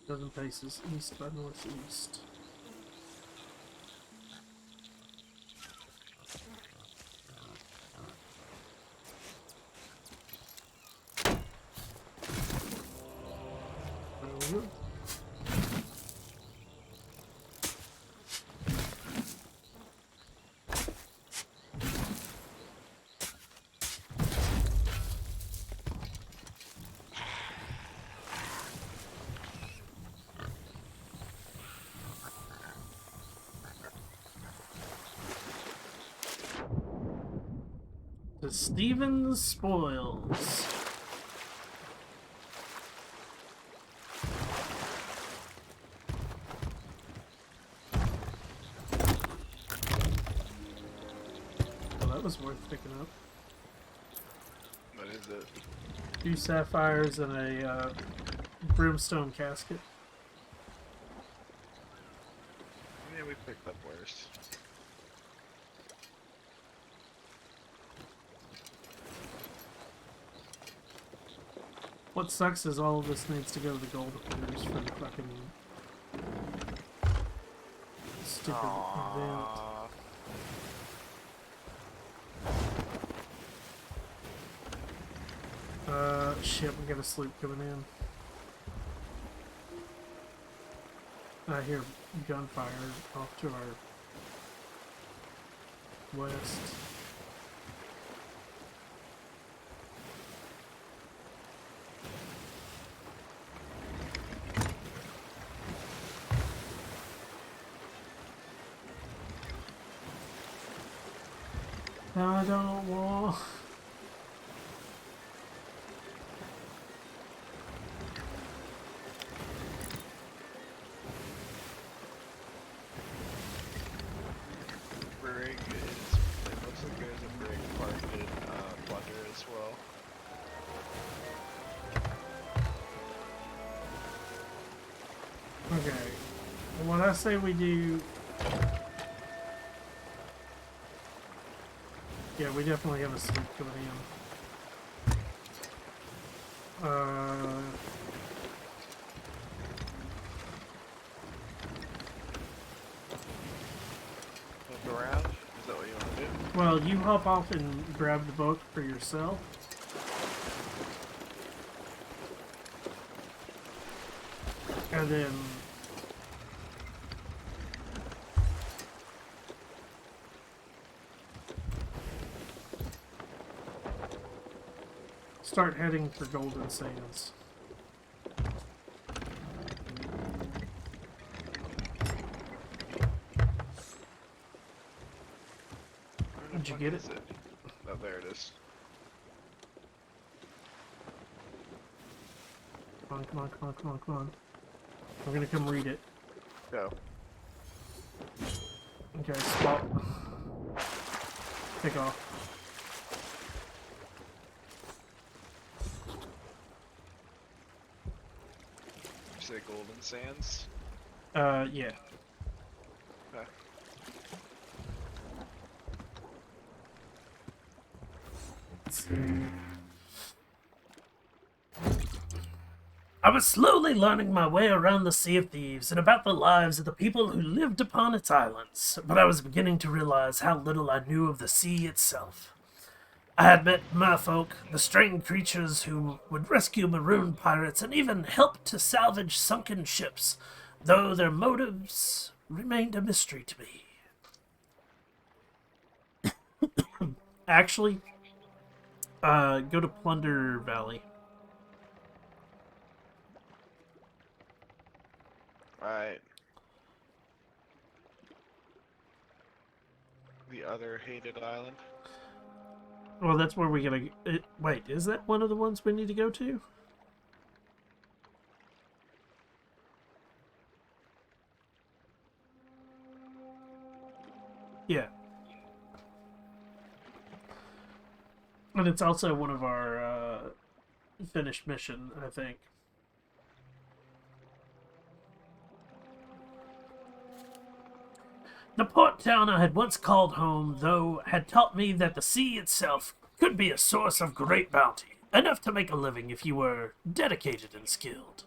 Dozen paces east by northeast. The Stevens Spoils. Well, that was worth picking up. What is it? 2 sapphires and a brimstone casket. Yeah, we picked up worse. What sucks is all of this needs to go to the gold appears for the fucking stupid event. Shit, we got a sloop coming in. I hear gunfire off to our west. I don't want... Brig is, it looks like there's a brig parked in Plunder as well. Okay. What I say we do... Yeah, we definitely have a sleep coming in. Look around. Is that what you want to do? Well, you hop off and grab the book for yourself. And then start heading for Golden Sands. Where the Did you fuck get is it? Oh, there it is. Come on, come on, come on, come on, come on. We're gonna come read it. Go. Okay, stop. Take off. You say Golden Sands? Yeah. Okay. I was slowly learning my way around the Sea of Thieves and about the lives of the people who lived upon its islands, but I was beginning to realize how little I knew of the sea itself. I had met merfolk, the strange creatures who would rescue marooned pirates and even help to salvage sunken ships, though their motives remained a mystery to me. Actually, go to Plunder Valley. Right. The other hated island. Well, that's where we gotta... wait, is that one of the ones we need to go to? Yeah. And it's also one of our finished mission, I think. The port town I had once called home, though, had taught me that the sea itself could be a source of great bounty, enough to make a living if you were dedicated and skilled.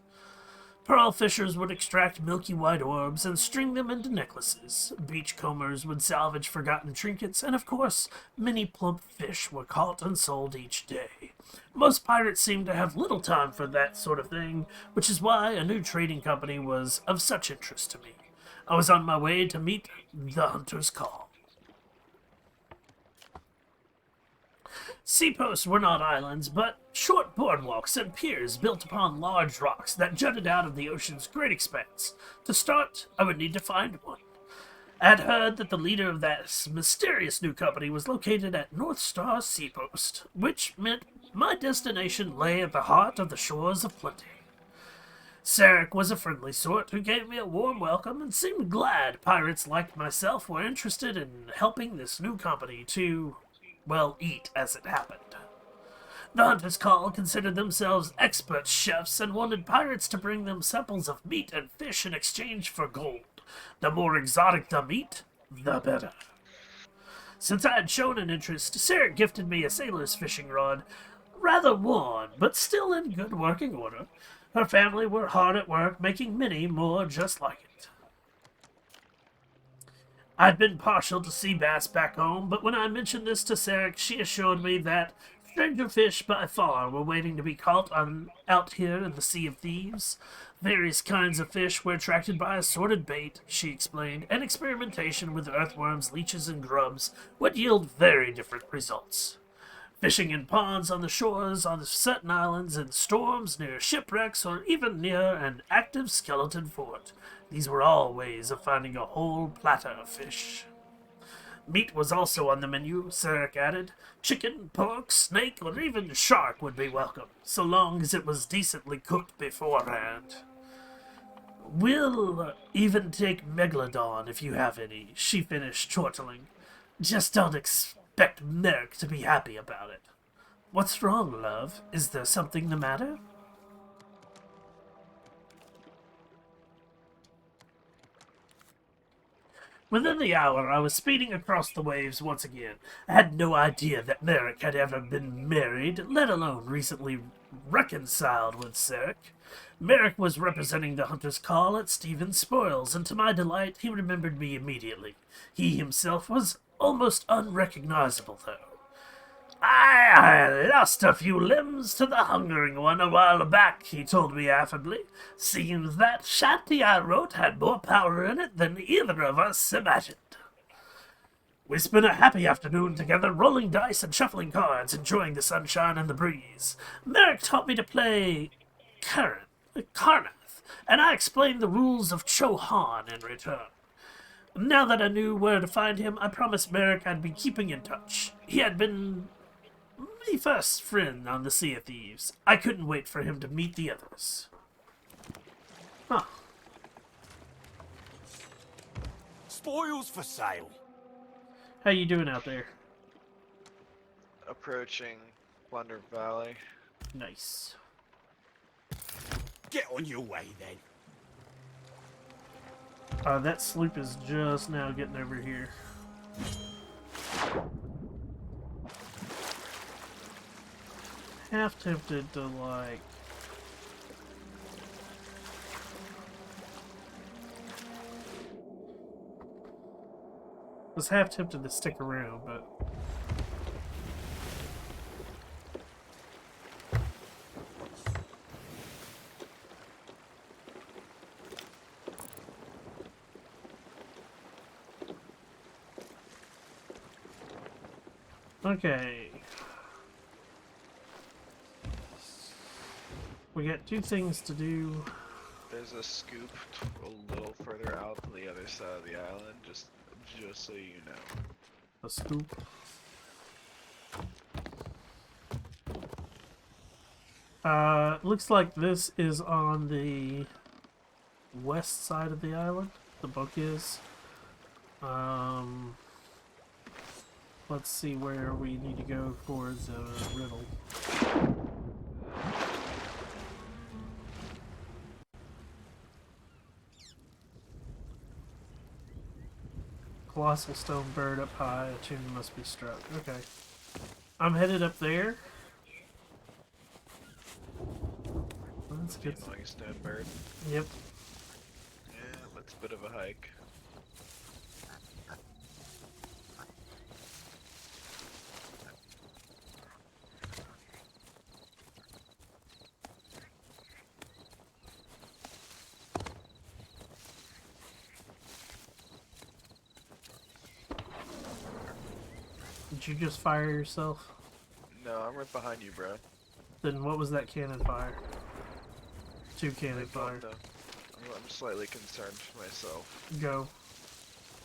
Pearl fishers would extract milky white orbs and string them into necklaces. Beachcombers would salvage forgotten trinkets, and of course, many plump fish were caught and sold each day. Most pirates seemed to have little time for that sort of thing, which is why a new trading company was of such interest to me. I was on my way to meet the Hunter's Call. Seaposts were not islands, but short boardwalks and piers built upon large rocks that jutted out of the ocean's great expanse. To start, I would need to find one. I had heard that the leader of that mysterious new company was located at North Star Seapost, which meant my destination lay at the heart of the shores of plenty. Sarek was a friendly sort who gave me a warm welcome and seemed glad pirates like myself were interested in helping this new company to, well, eat as it happened. The Hunter's Call considered themselves expert chefs and wanted pirates to bring them samples of meat and fish in exchange for gold. The more exotic the meat, the better. Since I had shown an interest, Sarek gifted me a sailor's fishing rod, rather worn, but still in good working order. Her family were hard at work, making many more just like it. I'd been partial to sea bass back home, but when I mentioned this to Sarek, she assured me that stranger fish by far were waiting to be caught out here in the Sea of Thieves. Various kinds of fish were attracted by assorted bait, she explained, and experimentation with earthworms, leeches, and grubs would yield very different results. Fishing in ponds on the shores, on certain islands, in storms, near shipwrecks, or even near an active skeleton fort. These were all ways of finding a whole platter of fish. Meat was also on the menu, Sarek added. Chicken, pork, snake, or even shark would be welcome, so long as it was decently cooked beforehand. We'll even take megalodon if you have any, she finished chortling. Just don't expect Merrick to be happy about it. What's wrong, love? Is there something the matter? Within the hour, I was speeding across the waves once again. I had no idea that Merrick had ever been married, let alone recently reconciled with Sarek. Merrick was representing the Hunter's Call at Stephen's Spoils, and to my delight, he remembered me immediately. He himself was almost unrecognizable, though. I lost a few limbs to the hungering one a while back, he told me affably. Seems that shanty I wrote had more power in it than either of us imagined. We spent a happy afternoon together, rolling dice and shuffling cards, enjoying the sunshine and the breeze. Merrick taught me to play Karnath, and I explained the rules of Chohan in return. Now that I knew where to find him, I promised Merrick I'd be keeping in touch. He had been my first friend on the Sea of Thieves. I couldn't wait for him to meet the others. Huh. Spoils for sale. How you doing out there? Approaching Plunder Valley. Nice. Get on your way then. That sloop is just now getting over here. Half tempted to, like... was half tempted to stick around, but... Okay. We got two things to do. There's a scoop a little further out to the other side of the island, just so you know. A scoop. Looks like this is on the west side of the island. The book is. Let's see where we need to go for the riddle. Colossal stone bird up high, a tune must be struck. Okay. I'm headed up there. That's good. Like a stone bird. Yep. Yeah, that's a bit of a hike. Did you just fire yourself? No, I'm right behind you, bro. Then what was that cannon fire? Two cannon fire. No. I'm slightly concerned for myself. Go.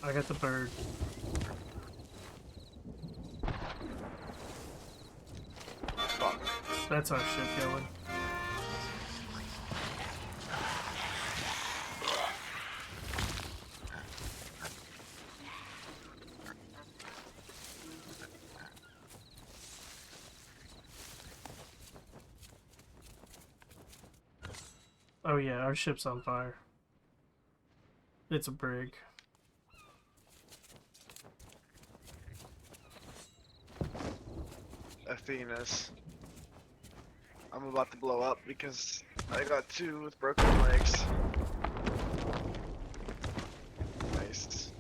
I got the bird. Fuck. That's our ship going. Oh yeah, our ship's on fire. It's a brig. Athena's. I'm about to blow up because I got two with broken legs. Nice.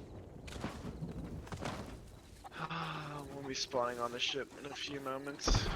We'll be spawning on the ship in a few moments.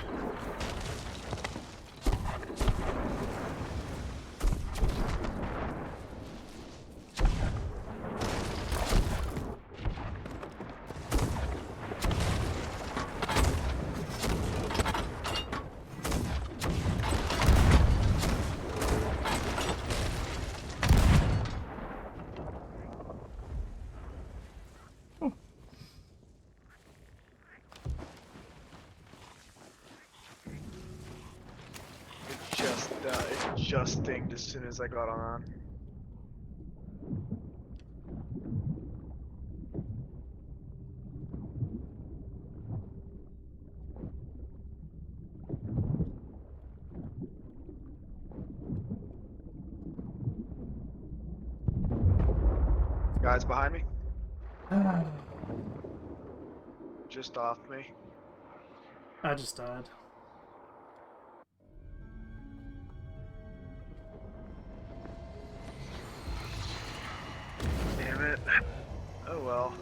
It just dinged as soon as I got on. Guys behind me? Just off me. I just died. Damn it. Oh well.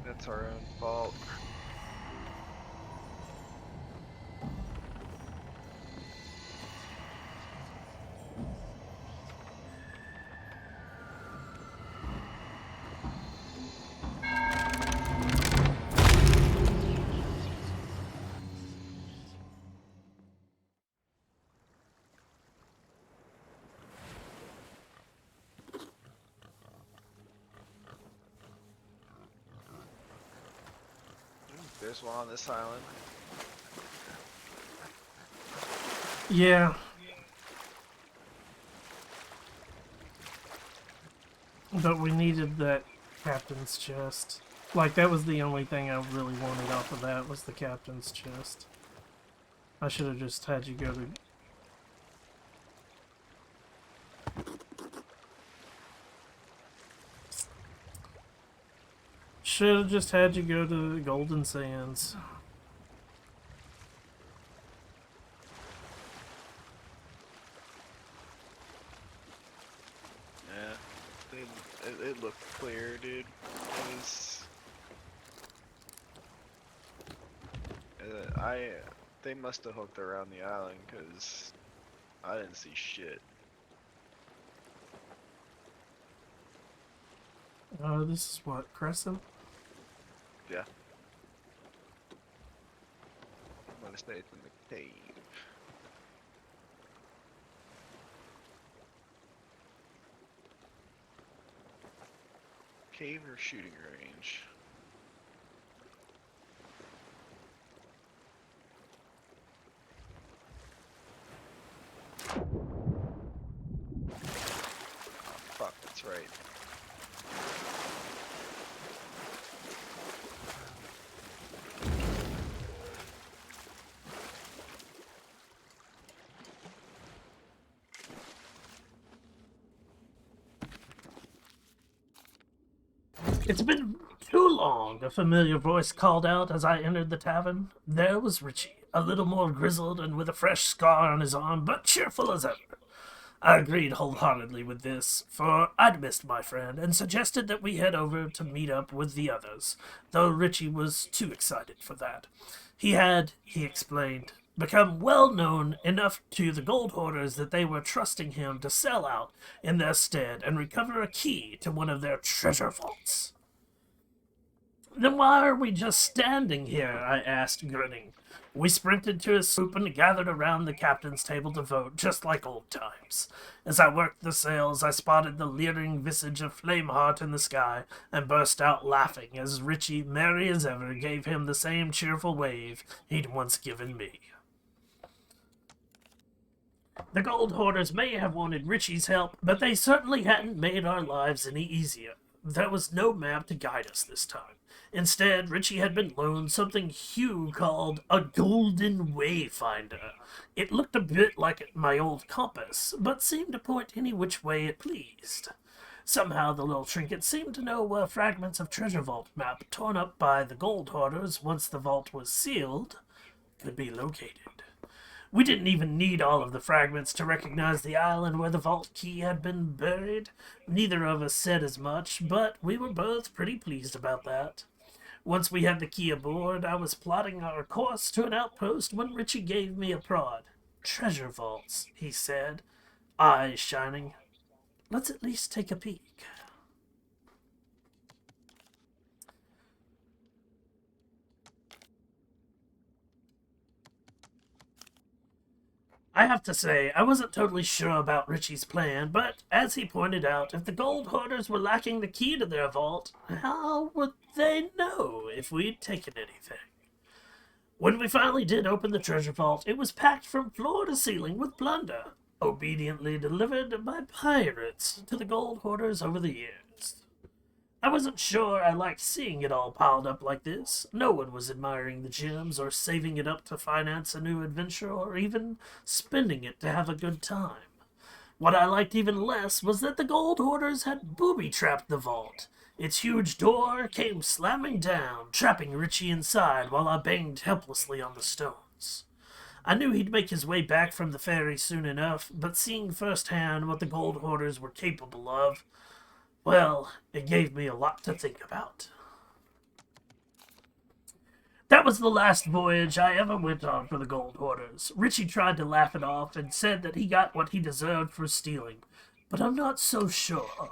That's our own fault. There's one on this island. Yeah. But we needed that captain's chest. Like, that was the only thing I really wanted off of that, was the captain's chest. I should have just had you go to... Should have just had you go to the Golden Sands. Yeah, it looked clear, dude. It was, they must have hooked around the island because I didn't see shit. This is what, Crescent? Yeah. I'm gonna stay in the cave. Cave or shooting range? Oh, fuck, that's right. It's been too long, a familiar voice called out as I entered the tavern. There was Richie, a little more grizzled and with a fresh scar on his arm, but cheerful as ever. I agreed wholeheartedly with this, for I'd missed my friend, and suggested that we head over to meet up with the others, though Richie was too excited for that. He had, he explained, become well known enough to the gold hoarders that they were trusting him to sell out in their stead and recover a key to one of their treasure vaults. Then why are we just standing here? I asked, grinning. We sprinted to a swoop and gathered around the captain's table to vote, just like old times. As I worked the sails, I spotted the leering visage of Flameheart in the sky, and burst out laughing as Richie, merry as ever, gave him the same cheerful wave he'd once given me. The gold hoarders may have wanted Richie's help, but they certainly hadn't made our lives any easier. There was no map to guide us this time. Instead, Richie had been loaned something Hugh called a golden wayfinder. It looked a bit like my old compass, but seemed to point any which way it pleased. Somehow the little trinket seemed to know where fragments of treasure vault map torn up by the gold hoarders once the vault was sealed could be located. We didn't even need all of the fragments to recognize the island where the vault key had been buried. Neither of us said as much, but we were both pretty pleased about that. Once we had the key aboard, I was plotting our course to an outpost when Richie gave me a prod. Treasure vaults, he said, eyes shining. Let's at least take a peek. I have to say, I wasn't totally sure about Richie's plan, but as he pointed out, if the gold hoarders were lacking the key to their vault, how would they know if we'd taken anything? When we finally did open the treasure vault, it was packed from floor to ceiling with plunder, obediently delivered by pirates to the gold hoarders over the years. I wasn't sure I liked seeing it all piled up like this. No one was admiring the gems or saving it up to finance a new adventure or even spending it to have a good time. What I liked even less was that the gold hoarders had booby-trapped the vault. Its huge door came slamming down, trapping Richie inside while I banged helplessly on the stones. I knew he'd make his way back from the ferry soon enough, but seeing firsthand what the gold hoarders were capable of, well, it gave me a lot to think about. That was the last voyage I ever went on for the gold hoarders. Richie tried to laugh it off and said that he got what he deserved for stealing, but I'm not so sure.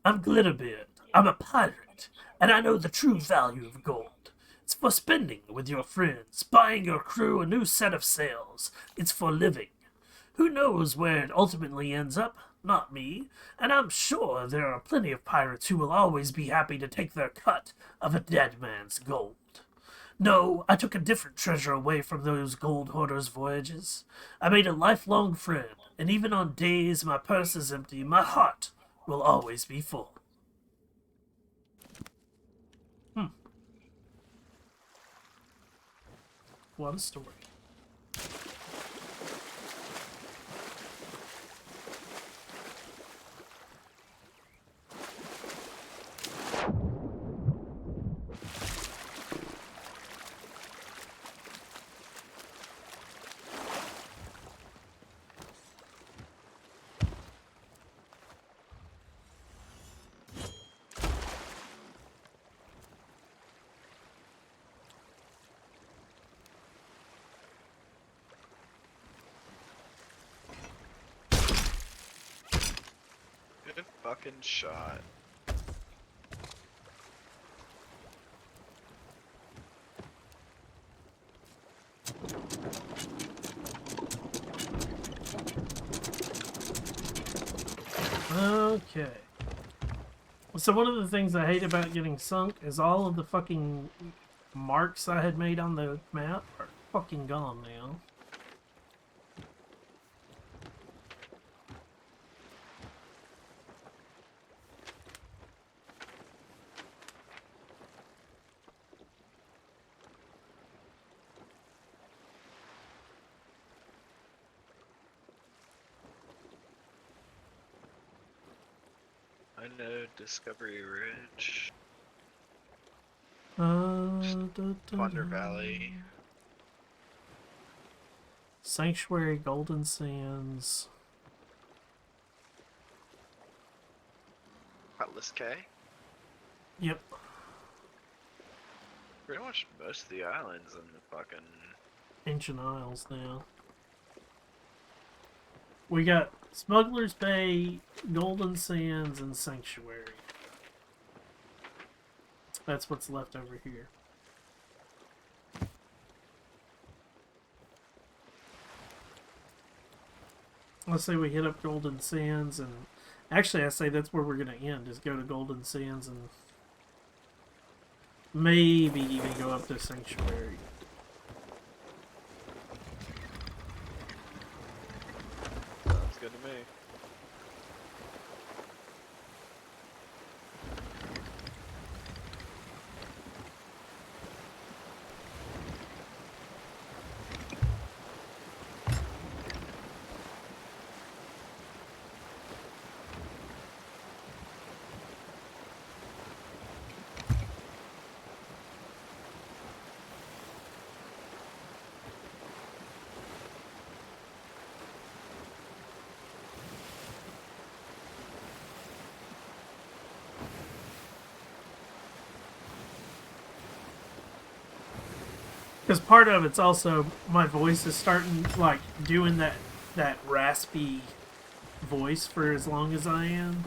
I'm Glitterbeard. I'm a pirate, and I know the true value of gold. It's for spending with your friends, buying your crew a new set of sails. It's for living. Who knows where it ultimately ends up? Not me. And I'm sure there are plenty of pirates who will always be happy to take their cut of a dead man's gold. No, I took a different treasure away from those gold hoarders' voyages. I made a lifelong friend, and even on days my purse is empty, my heart will always be full. What a story. Good fucking shot. Okay. So one of the things I hate about getting sunk is all of the fucking marks I had made on the map are fucking gone now. I know Discovery Ridge, Da. Thunder Valley. Sanctuary, Golden Sands. Cutlass K. Yep. Pretty much most of the islands in the fucking. Ancient Isles now. We got Smuggler's Bay, Golden Sands, and Sanctuary. That's what's left over here. Let's say we hit up Golden Sands, and actually I say that's where we're going to end, is go to Golden Sands and maybe even go up to Sanctuary. Sounds good to me. Because part of it's also my voice is starting, like, doing that raspy voice for as long as I am.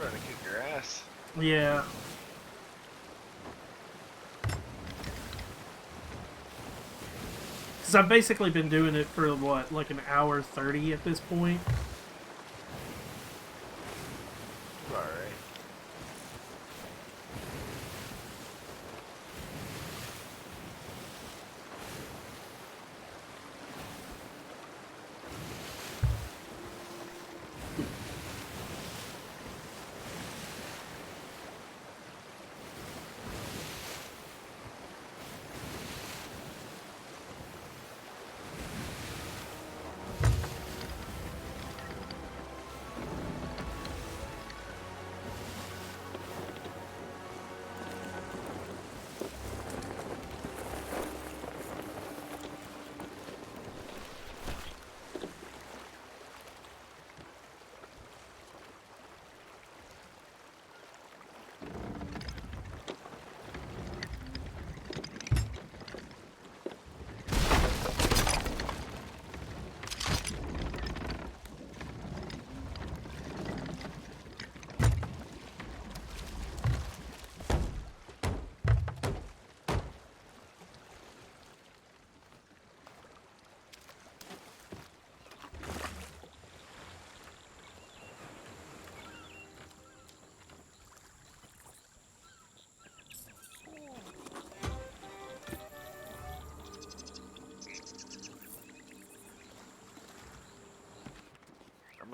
Trying to kick your ass. Yeah. Because I've basically been doing it for, what, like an hour 30 at this point? Alright.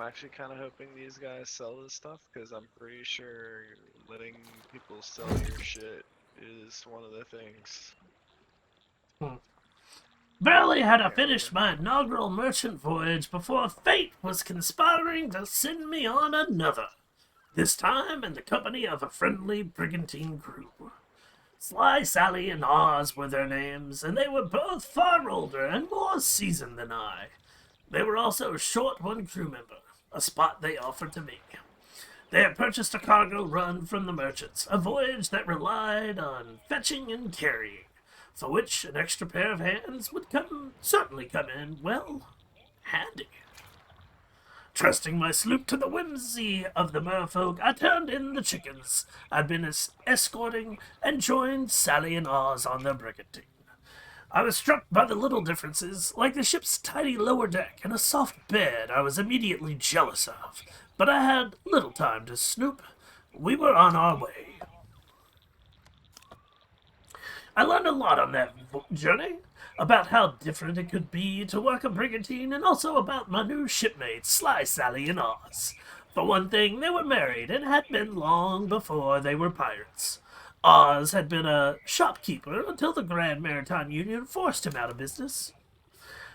I'm actually kind of hoping these guys sell this stuff because I'm pretty sure letting people sell your shit is one of the things. Barely had I Yeah, finished my inaugural merchant voyage before fate was conspiring to send me on another. This time in the company of a friendly brigantine crew. Sly Sally and Oz were their names, and they were both far older and more seasoned than I. They were also short one crew member, a spot they offered to me. They had purchased a cargo run from the merchants, a voyage that relied on fetching and carrying, for which an extra pair of hands would certainly come in, well, handy. Trusting my sloop to the whimsy of the merfolk, I turned in the chickens I'd been escorting and joined Sally and Oz on their brigantine. I was struck by the little differences, like the ship's tidy lower deck and a soft bed I was immediately jealous of, but I had little time to snoop. We were on our way. I learned a lot on that journey, about how different it could be to work a brigantine, and also about my new shipmates, Sly Sally and Oz. For one thing, they were married and had been long before they were pirates. Oz had been a shopkeeper until the Grand Maritime Union forced him out of business.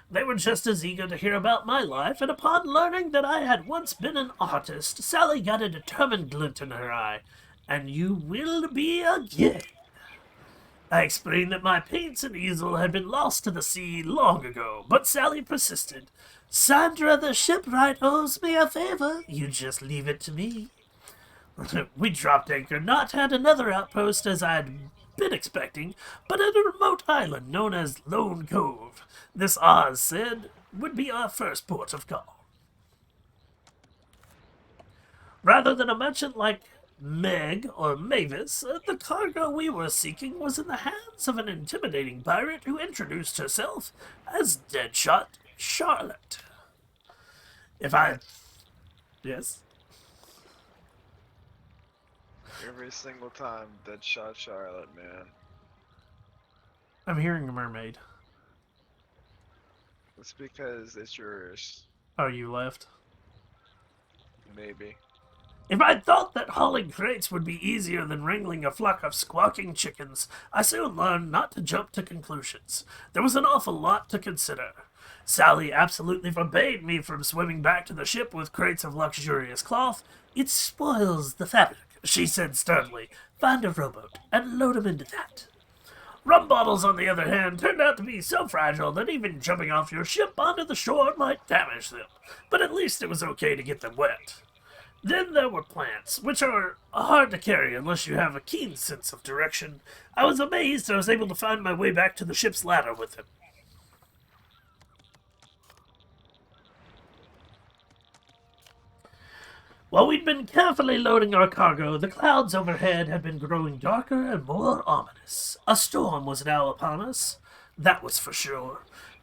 They were just as eager to hear about my life, and upon learning that I had once been an artist, Sally got a determined glint in her eye. And you will be again. I explained that my paints and easel had been lost to the sea long ago, but Sally persisted. Sandra the shipwright owes me a favor. You just leave it to me. We dropped anchor not at another outpost as I'd been expecting, but at a remote island known as Lone Cove. This, Oz said, would be our first port of call. Rather than a merchant like Meg or Mavis, the cargo we were seeking was in the hands of an intimidating pirate who introduced herself as Deadshot Charlotte. Yes? every single time, Deadshot Charlotte, man. I'm hearing a mermaid. It's because it's yours. Oh, you left? Maybe. If I'd thought that hauling crates would be easier than wrangling a flock of squawking chickens, I soon learned not to jump to conclusions. There was an awful lot to consider. Sally absolutely forbade me from swimming back to the ship with crates of luxurious cloth. It spoils the fabric, she said sternly. Find a rowboat and load 'em into that. Rum bottles, on the other hand, turned out to be so fragile that even jumping off your ship onto the shore might damage them, but at least it was okay to get them wet. Then there were plants, which are hard to carry unless you have a keen sense of direction. I was amazed I was able to find my way back to the ship's ladder with them. While we'd been carefully loading our cargo, the clouds overhead had been growing darker and more ominous. A storm was now upon us, that was for sure.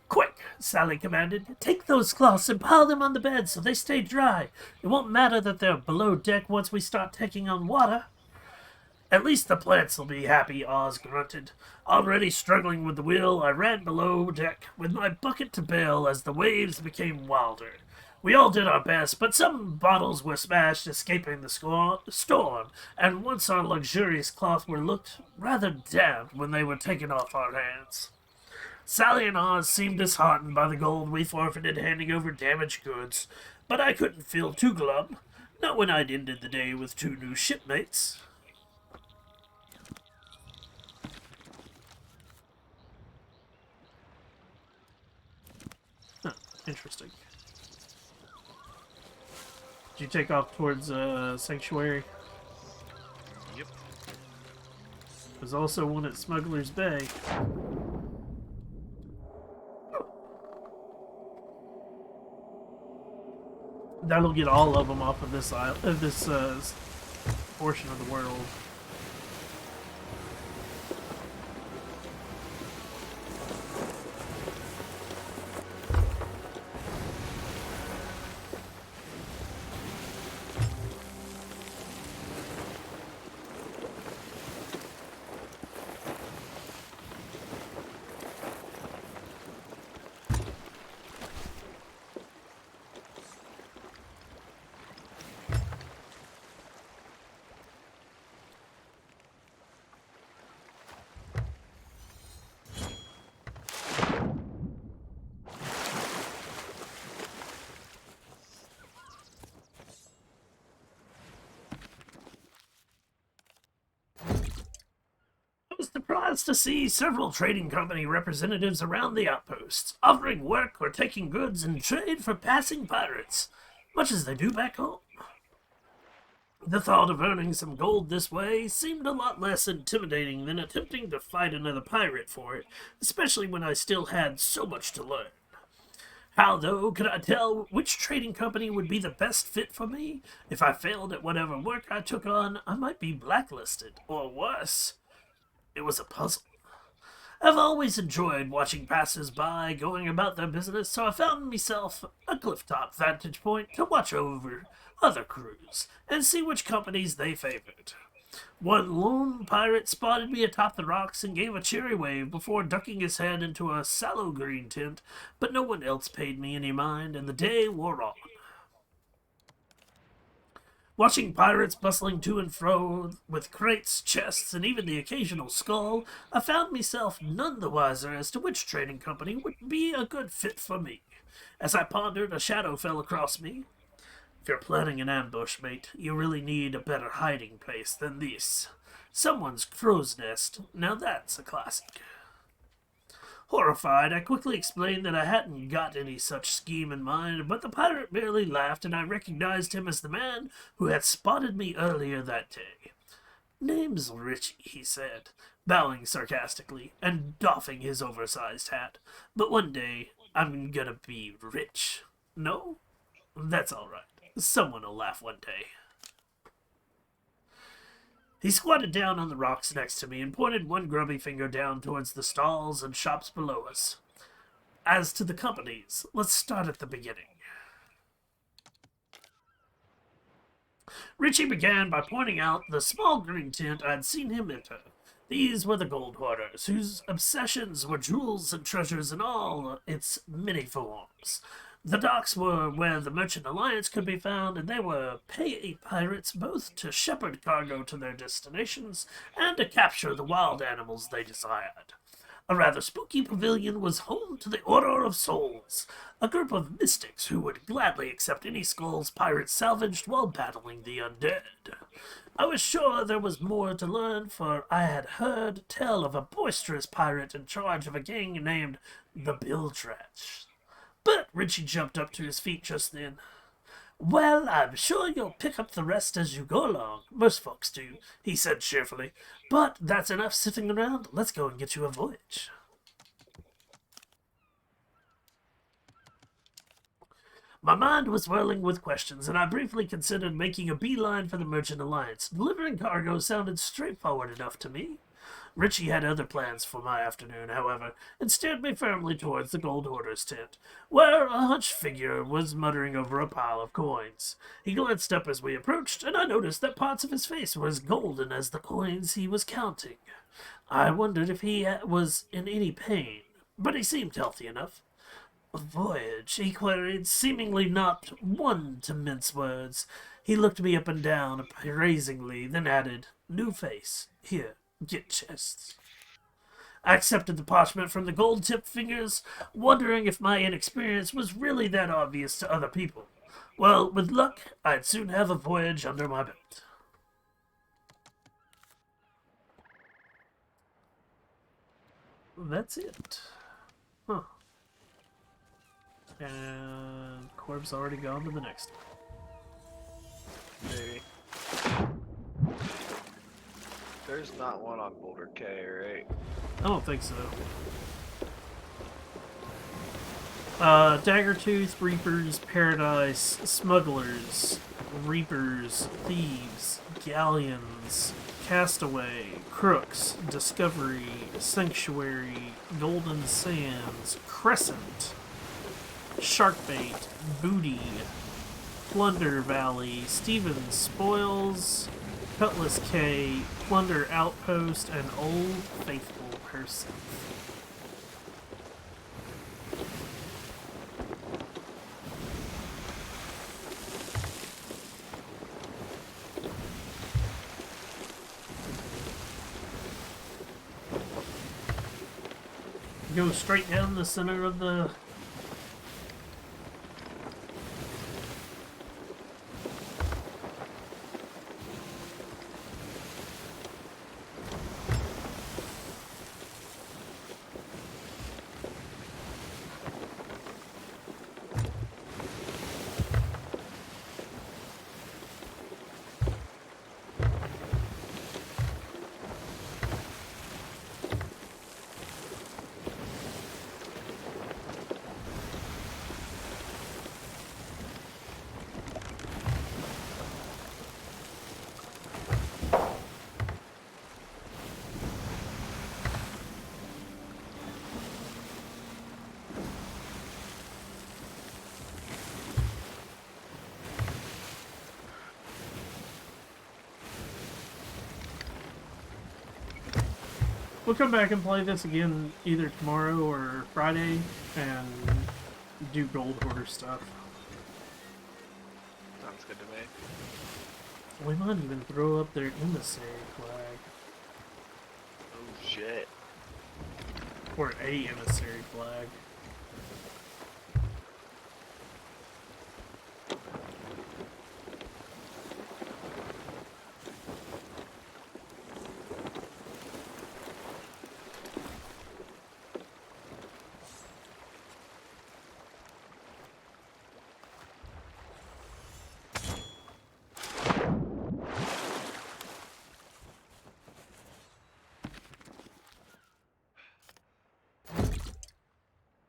Quick, Sally commanded. Take those cloths and pile them on the bed so they stay dry. It won't matter that they're below deck once we start taking on water. At least the plants will be happy, Oz grunted. Already struggling with the wheel, I ran below deck with my bucket to bail as the waves became wilder. We all did our best, but some bottles were smashed, escaping the storm, and once our luxurious cloth were looked rather damp when they were taken off our hands. Sally and Oz seemed disheartened by the gold we forfeited handing over damaged goods, but I couldn't feel too glum, not when I'd ended the day with 2 new shipmates. Huh, interesting. Did you take off towards Sanctuary? Yep. There's also one at Smuggler's Bay. That'll get all of them off of this portion of the world. chance to see several trading company representatives around the outposts, offering work or taking goods in trade for passing pirates, much as they do back home. The thought of earning some gold this way seemed a lot less intimidating than attempting to fight another pirate for it, especially when I still had so much to learn. How, though, could I tell which trading company would be the best fit for me? If I failed at whatever work I took on, I might be blacklisted, or worse. It was a puzzle. I've always enjoyed watching passers-by going about their business, so I found myself a cliff-top vantage point to watch over other crews and see which companies they favored. One lone pirate spotted me atop the rocks and gave a cheery wave before ducking his head into a sallow green tint, but no one else paid me any mind, and the day wore on. Watching pirates bustling to and fro with crates, chests, and even the occasional skull, I found myself none the wiser as to which trading company would be a good fit for me. As I pondered, a shadow fell across me. If you're planning an ambush, mate, you really need a better hiding place than this. Someone's crow's nest. Now that's a classic. Horrified, I quickly explained that I hadn't got any such scheme in mind, but the pirate merely laughed, and I recognized him as the man who had spotted me earlier that day. "Name's Richie," he said, bowing sarcastically and doffing his oversized hat. "But one day, I'm gonna be rich. No? That's all right. Someone will laugh one day." He squatted down on the rocks next to me and pointed one grubby finger down towards the stalls and shops below us. As to the companies, let's start at the beginning. Richie began by pointing out the small green tent I'd seen him enter. These were the gold hoarders, whose obsessions were jewels and treasures in all its many forms. The docks were where the Merchant Alliance could be found, and they were pay pirates both to shepherd cargo to their destinations and to capture the wild animals they desired. A rather spooky pavilion was home to the Order of Souls, a group of mystics who would gladly accept any skulls pirates salvaged while battling the undead. I was sure there was more to learn, for I had heard tell of a boisterous pirate in charge of a gang named the Bildrach. But Richie jumped up to his feet just then. "Well, I'm sure you'll pick up the rest as you go along. Most folks do," he said cheerfully. "But that's enough sitting around. Let's go and get you a voyage." My mind was whirling with questions, and I briefly considered making a beeline for the Merchant Alliance. Delivering cargo sounded straightforward enough to me. Richie had other plans for my afternoon, however, and steered me firmly towards the gold hoarder's tent, where a hunched figure was muttering over a pile of coins. He glanced up as we approached, and I noticed that parts of his face were as golden as the coins he was counting. I wondered if he was in any pain, but he seemed healthy enough. "A voyage?" he queried, seemingly not one to mince words. He looked me up and down appraisingly, then added, "New face. Here. Get chests." I accepted the parchment from the gold-tipped fingers, wondering if my inexperience was really that obvious to other people. Well, with luck, I'd soon have a voyage under my belt. That's it. Huh. And Corb's already gone to the next one. Maybe. There's not one on Boulder K, right? I don't think so. Daggertooth, Reapers, Paradise, Smugglers, Reapers, Thieves, Galleons, Castaway, Crooks, Discovery, Sanctuary, Golden Sands, Crescent, Sharkbait, Booty, Plunder Valley, Stevens Spoils, Cutlass K, Plunder Outpost, and Old Faithful Person. Go straight down the center of the... We'll come back and play this again either tomorrow or Friday and do Gold Hoarder stuff. Sounds good to me. We might even throw up their emissary flag. Oh shit. Or a emissary flag.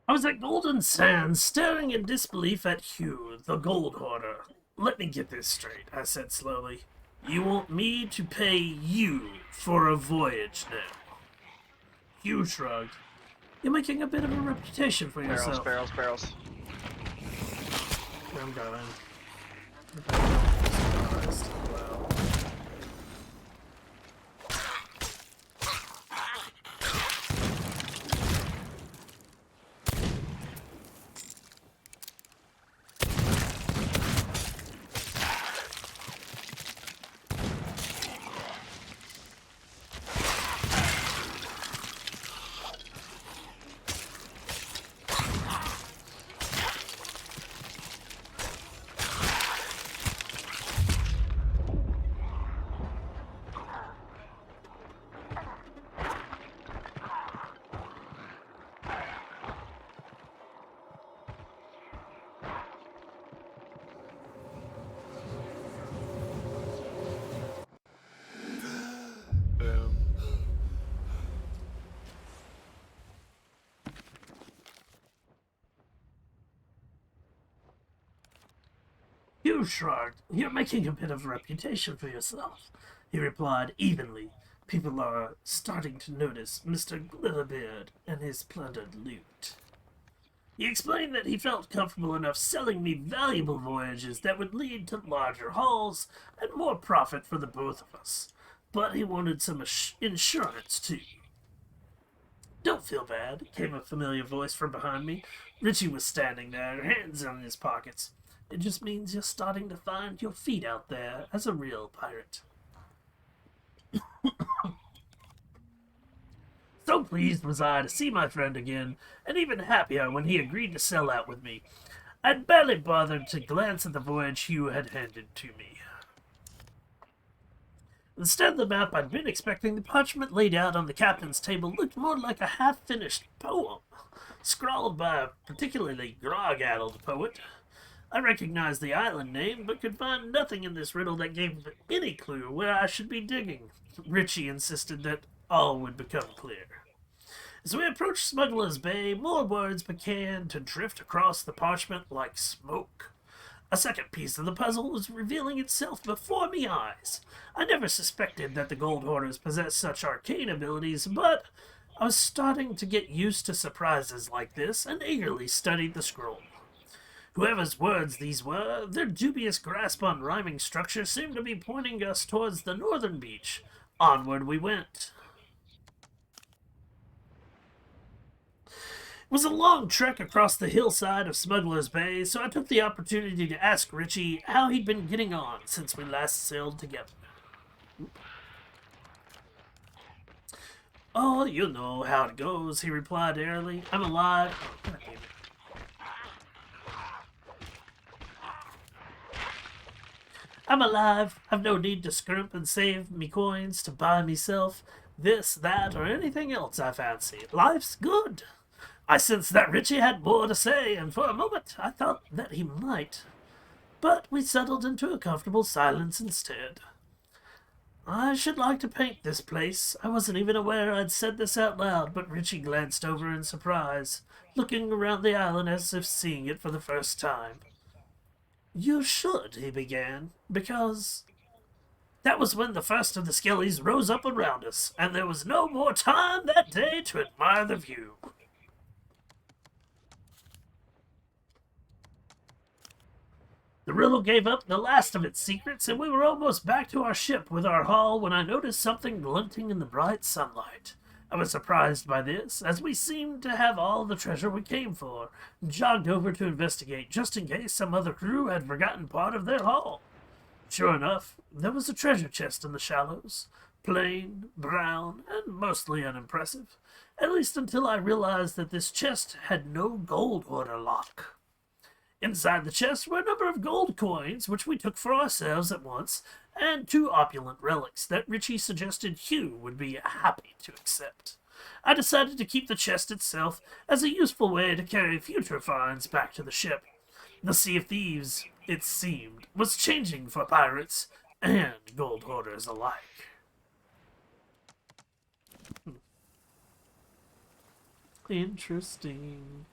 I was at Golden Sands, staring in disbelief at Hugh, the gold hoarder. Let me get this straight, I said slowly. You want me to pay you for a voyage now? Hugh shrugged. You're making a bit of a reputation for yourself. Barrels. I'm going. Surprised. Wow. Boom. Hugh shrugged. You're making a bit of a reputation for yourself, he replied evenly. People are starting to notice Mr. Glitterbeard and his plundered loot. He explained that he felt comfortable enough selling me valuable voyages that would lead to larger hauls and more profit for the both of us. But he wanted some insurance, too. Don't feel bad, came a familiar voice from behind me. Richie was standing there, hands in his pockets. It just means you're starting to find your feet out there as a real pirate. So pleased was I to see my friend again, and even happier when he agreed to sell out with me. I'd barely bothered to glance at the voyage Hugh had handed to me. Instead of the map I'd been expecting, the parchment laid out on the captain's table looked more like a half-finished poem, scrawled by a particularly grog-addled poet. I recognized the island name, but could find nothing in this riddle that gave any clue where I should be digging. Richie insisted that all would become clear. As we approached Smuggler's Bay, more words began to drift across the parchment like smoke. A second piece of the puzzle was revealing itself before me eyes. I never suspected that the Gold Hoarders possessed such arcane abilities, but I was starting to get used to surprises like this and eagerly studied the scroll. Whoever's words these were, their dubious grasp on rhyming structure seemed to be pointing us towards the northern beach. Onward we went. It was a long trek across the hillside of Smuggler's Bay, so I took the opportunity to ask Richie how he'd been getting on since we last sailed together. Oh, you know how it goes, he replied airily. I'm alive. Oh, God damn it. I'm alive. I've no need to scrimp and save me coins to buy meself this, that, or anything else I fancy. Life's good. I sensed that Richie had more to say, and for a moment I thought that he might. But we settled into a comfortable silence instead. I should like to paint this place. I wasn't even aware I'd said this out loud, but Richie glanced over in surprise, looking around the island as if seeing it for the first time. You should, he began, because that was when the first of the skellies rose up around us, and there was no more time that day to admire the view. The riddle gave up the last of its secrets, and we were almost back to our ship with our haul when I noticed something glinting in the bright sunlight. I was surprised by this, as we seemed to have all the treasure we came for, and jogged over to investigate just in case some other crew had forgotten part of their haul. Sure enough, there was a treasure chest in the shallows, plain, brown, and mostly unimpressive, at least until I realized that this chest had no gold hoarder lock. Inside the chest were a number of gold coins, which we took for ourselves at once, and 2 opulent relics that Richie suggested Hugh would be happy to accept. I decided to keep the chest itself as a useful way to carry future finds back to the ship. The Sea of Thieves, it seemed, was changing for pirates and gold hoarders alike. Interesting.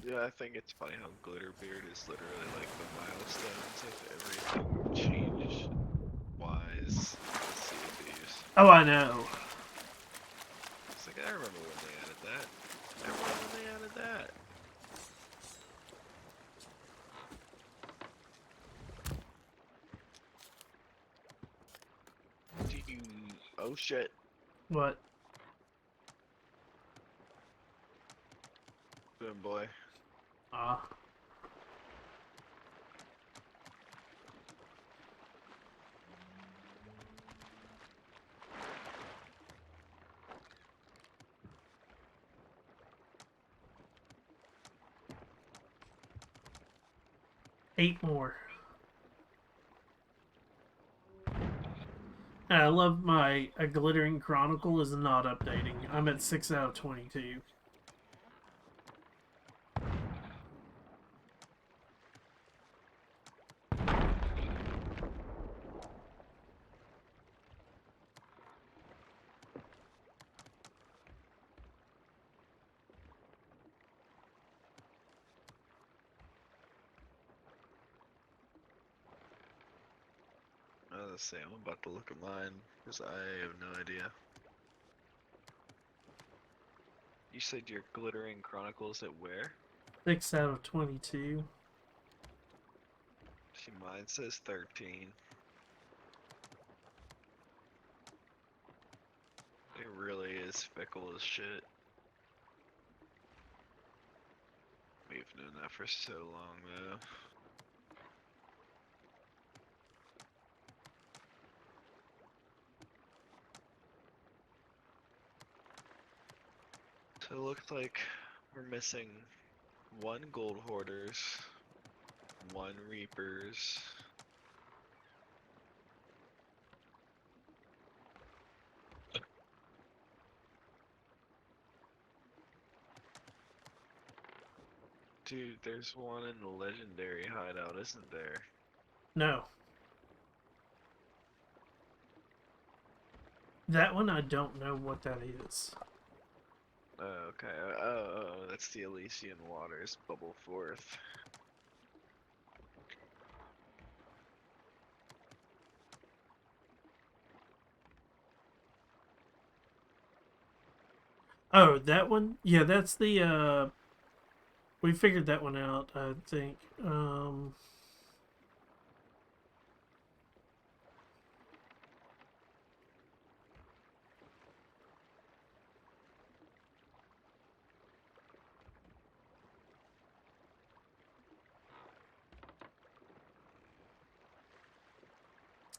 Yeah, I think it's funny how Glitterbeard is literally like the milestones of everything change wise in the Sea of Thieves. Oh, I know. It's like, I remember when they added that. I remember when they added that. Oh shit. What? Good boy. Ah. Eight more. I love my A Glittering Chronicle is not updating. I'm at 6 out of 22. I was gonna say, I'm about to look at mine, because I have no idea. You said your Glittering Chronicles at where? 6 out of 22. See, mine says 13. It really is fickle as shit. We've known that for so long, though. So it looks like we're missing 1 gold hoarders, 1 reapers. Dude, there's one in the legendary hideout, isn't there? No. That one, I don't know what that is. Oh, okay. Oh, that's the Elysian Waters Bubble Forth. Oh, that one? Yeah, that's the, we figured that one out, I think.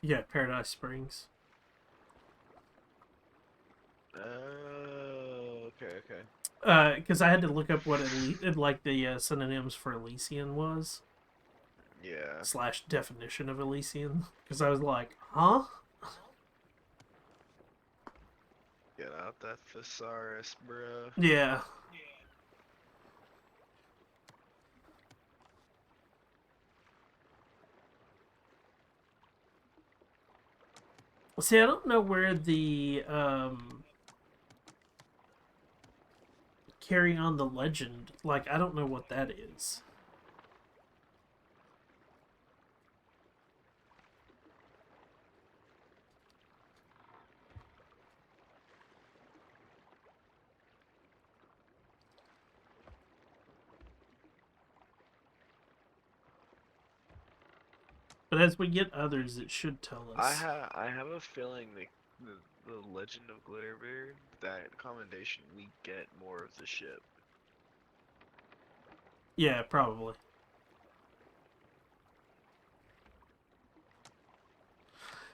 Yeah, Paradise Springs. Oh, okay. Because I had to look up what like the synonyms for Elysian was Yeah. / definition of Elysian. Because I was like, huh? Get out that thesaurus, bro. Yeah. See, I don't know where the carry on the legend. Like, I don't know what that is. But as we get others, it should tell us. I have a feeling the Legend of Glitterbeard, that commendation, we get more of the ship. Yeah, probably.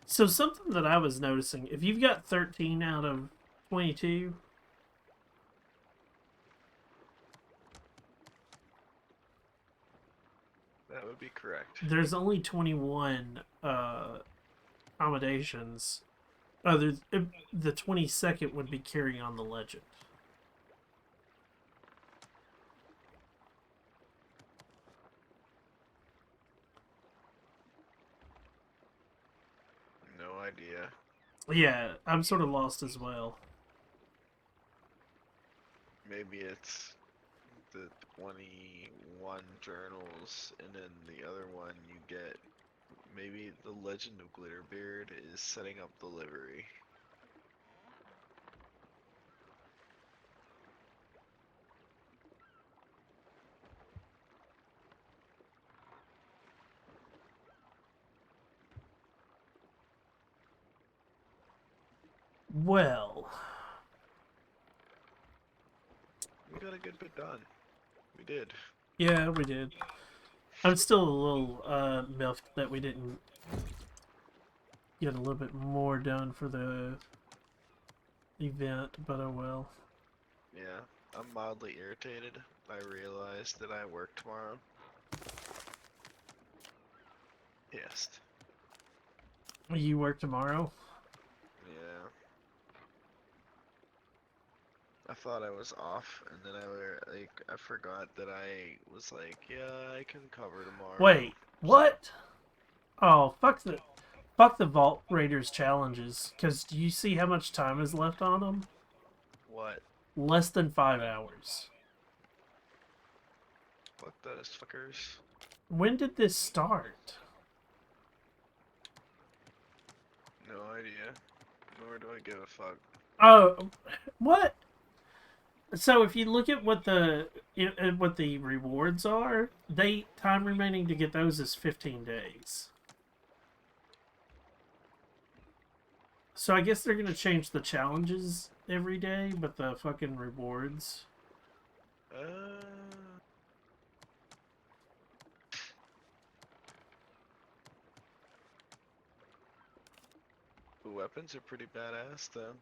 So something that I was noticing, if you've got 13 out of 22, That would be correct. there's only 21 accommodations. The 22nd would be carrying on the legend. No idea. Yeah, I'm sort of lost as well. Maybe it's the 21 journals, and then the other one you get. Maybe the Legend of Glitterbeard is setting up the livery. Well, We got a good bit done. We did. yeah, we did. I'm still a little miffed that we didn't get a little bit more done for the event, but oh well. Yeah, I'm mildly irritated. I realized that I work tomorrow. Yes. You work tomorrow? Yeah. I thought I was off, and then I forgot that I was like, yeah, I can cover tomorrow. Wait, what? Oh, fuck the Vault Raiders challenges. Because do you see how much time is left on them? What? Less than 5 hours. Fuck those fuckers. When did this start? No idea. Nor do I give a fuck. Oh, what? So if you look at what the rewards are, time remaining to get those is 15 days. So I guess they're gonna change the challenges every day, but the fucking rewards. The weapons are pretty badass though.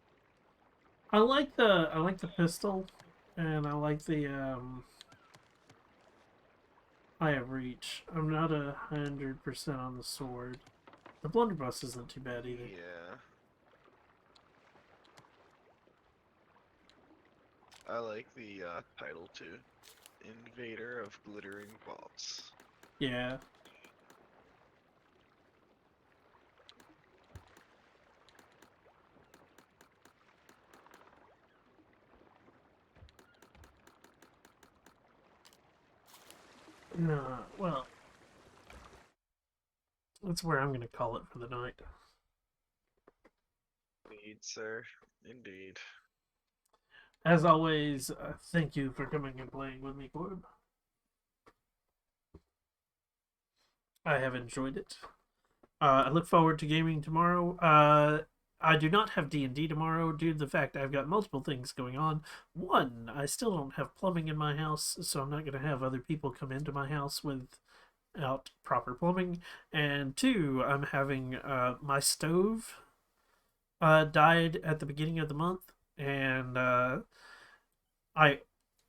I like the pistol, and I like the I have reach. I'm not 100% on the sword. The blunderbuss isn't too bad either. Yeah. I like the title too. Invader of Glittering Vaults. Yeah. Well, that's where I'm gonna call it for the night. Indeed, sir. Indeed. As always, thank you for coming and playing with me, Corb. I have enjoyed it. I look forward to gaming tomorrow. I do not have D&D tomorrow due to the fact I've got multiple things going on. One, I still don't have plumbing in my house, so I'm not going to have other people come into my house without proper plumbing. And two, I'm having my stove died at the beginning of the month, and I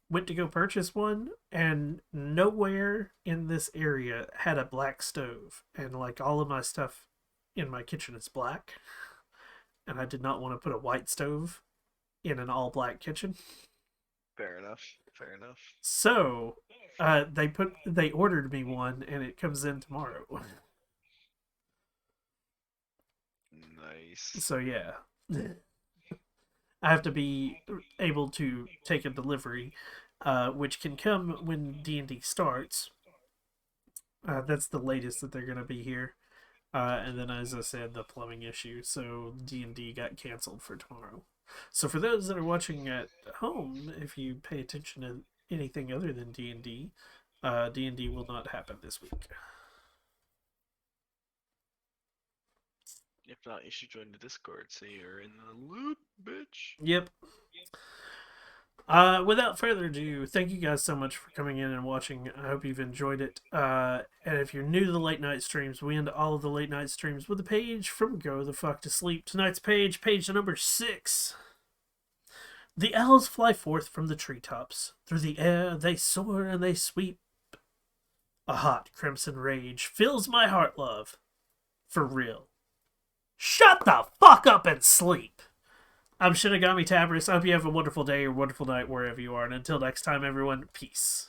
went to go purchase one, and nowhere in this area had a black stove, and like all of my stuff in my kitchen is black, and I did not want to put a white stove in an all black kitchen. Fair enough. Fair enough. So they ordered me one, and it comes in tomorrow. Nice. So yeah, I have to be able to take a delivery, which can come when D&D starts. That's the latest that they're going to be here. And then, as I said, the plumbing issue. So D&D got canceled for tomorrow. So for those that are watching at home, if you pay attention to anything other than D&D, D&D will not happen this week. If not, you should join the Discord so you're in the loop, bitch. Yep. Without further ado, thank you guys so much for coming in and watching. I hope you've enjoyed it. And if you're new to the late night streams, we end all of the late night streams with a page from Go the Fuck to Sleep. Tonight's page number 6. The owls fly forth from the treetops. Through the air they soar and they sweep. A hot crimson rage fills my heart, love. For real. Shut the fuck up and sleep! I'm Shinigami Tabris. I hope you have a wonderful day or wonderful night wherever you are. And until next time, everyone, peace.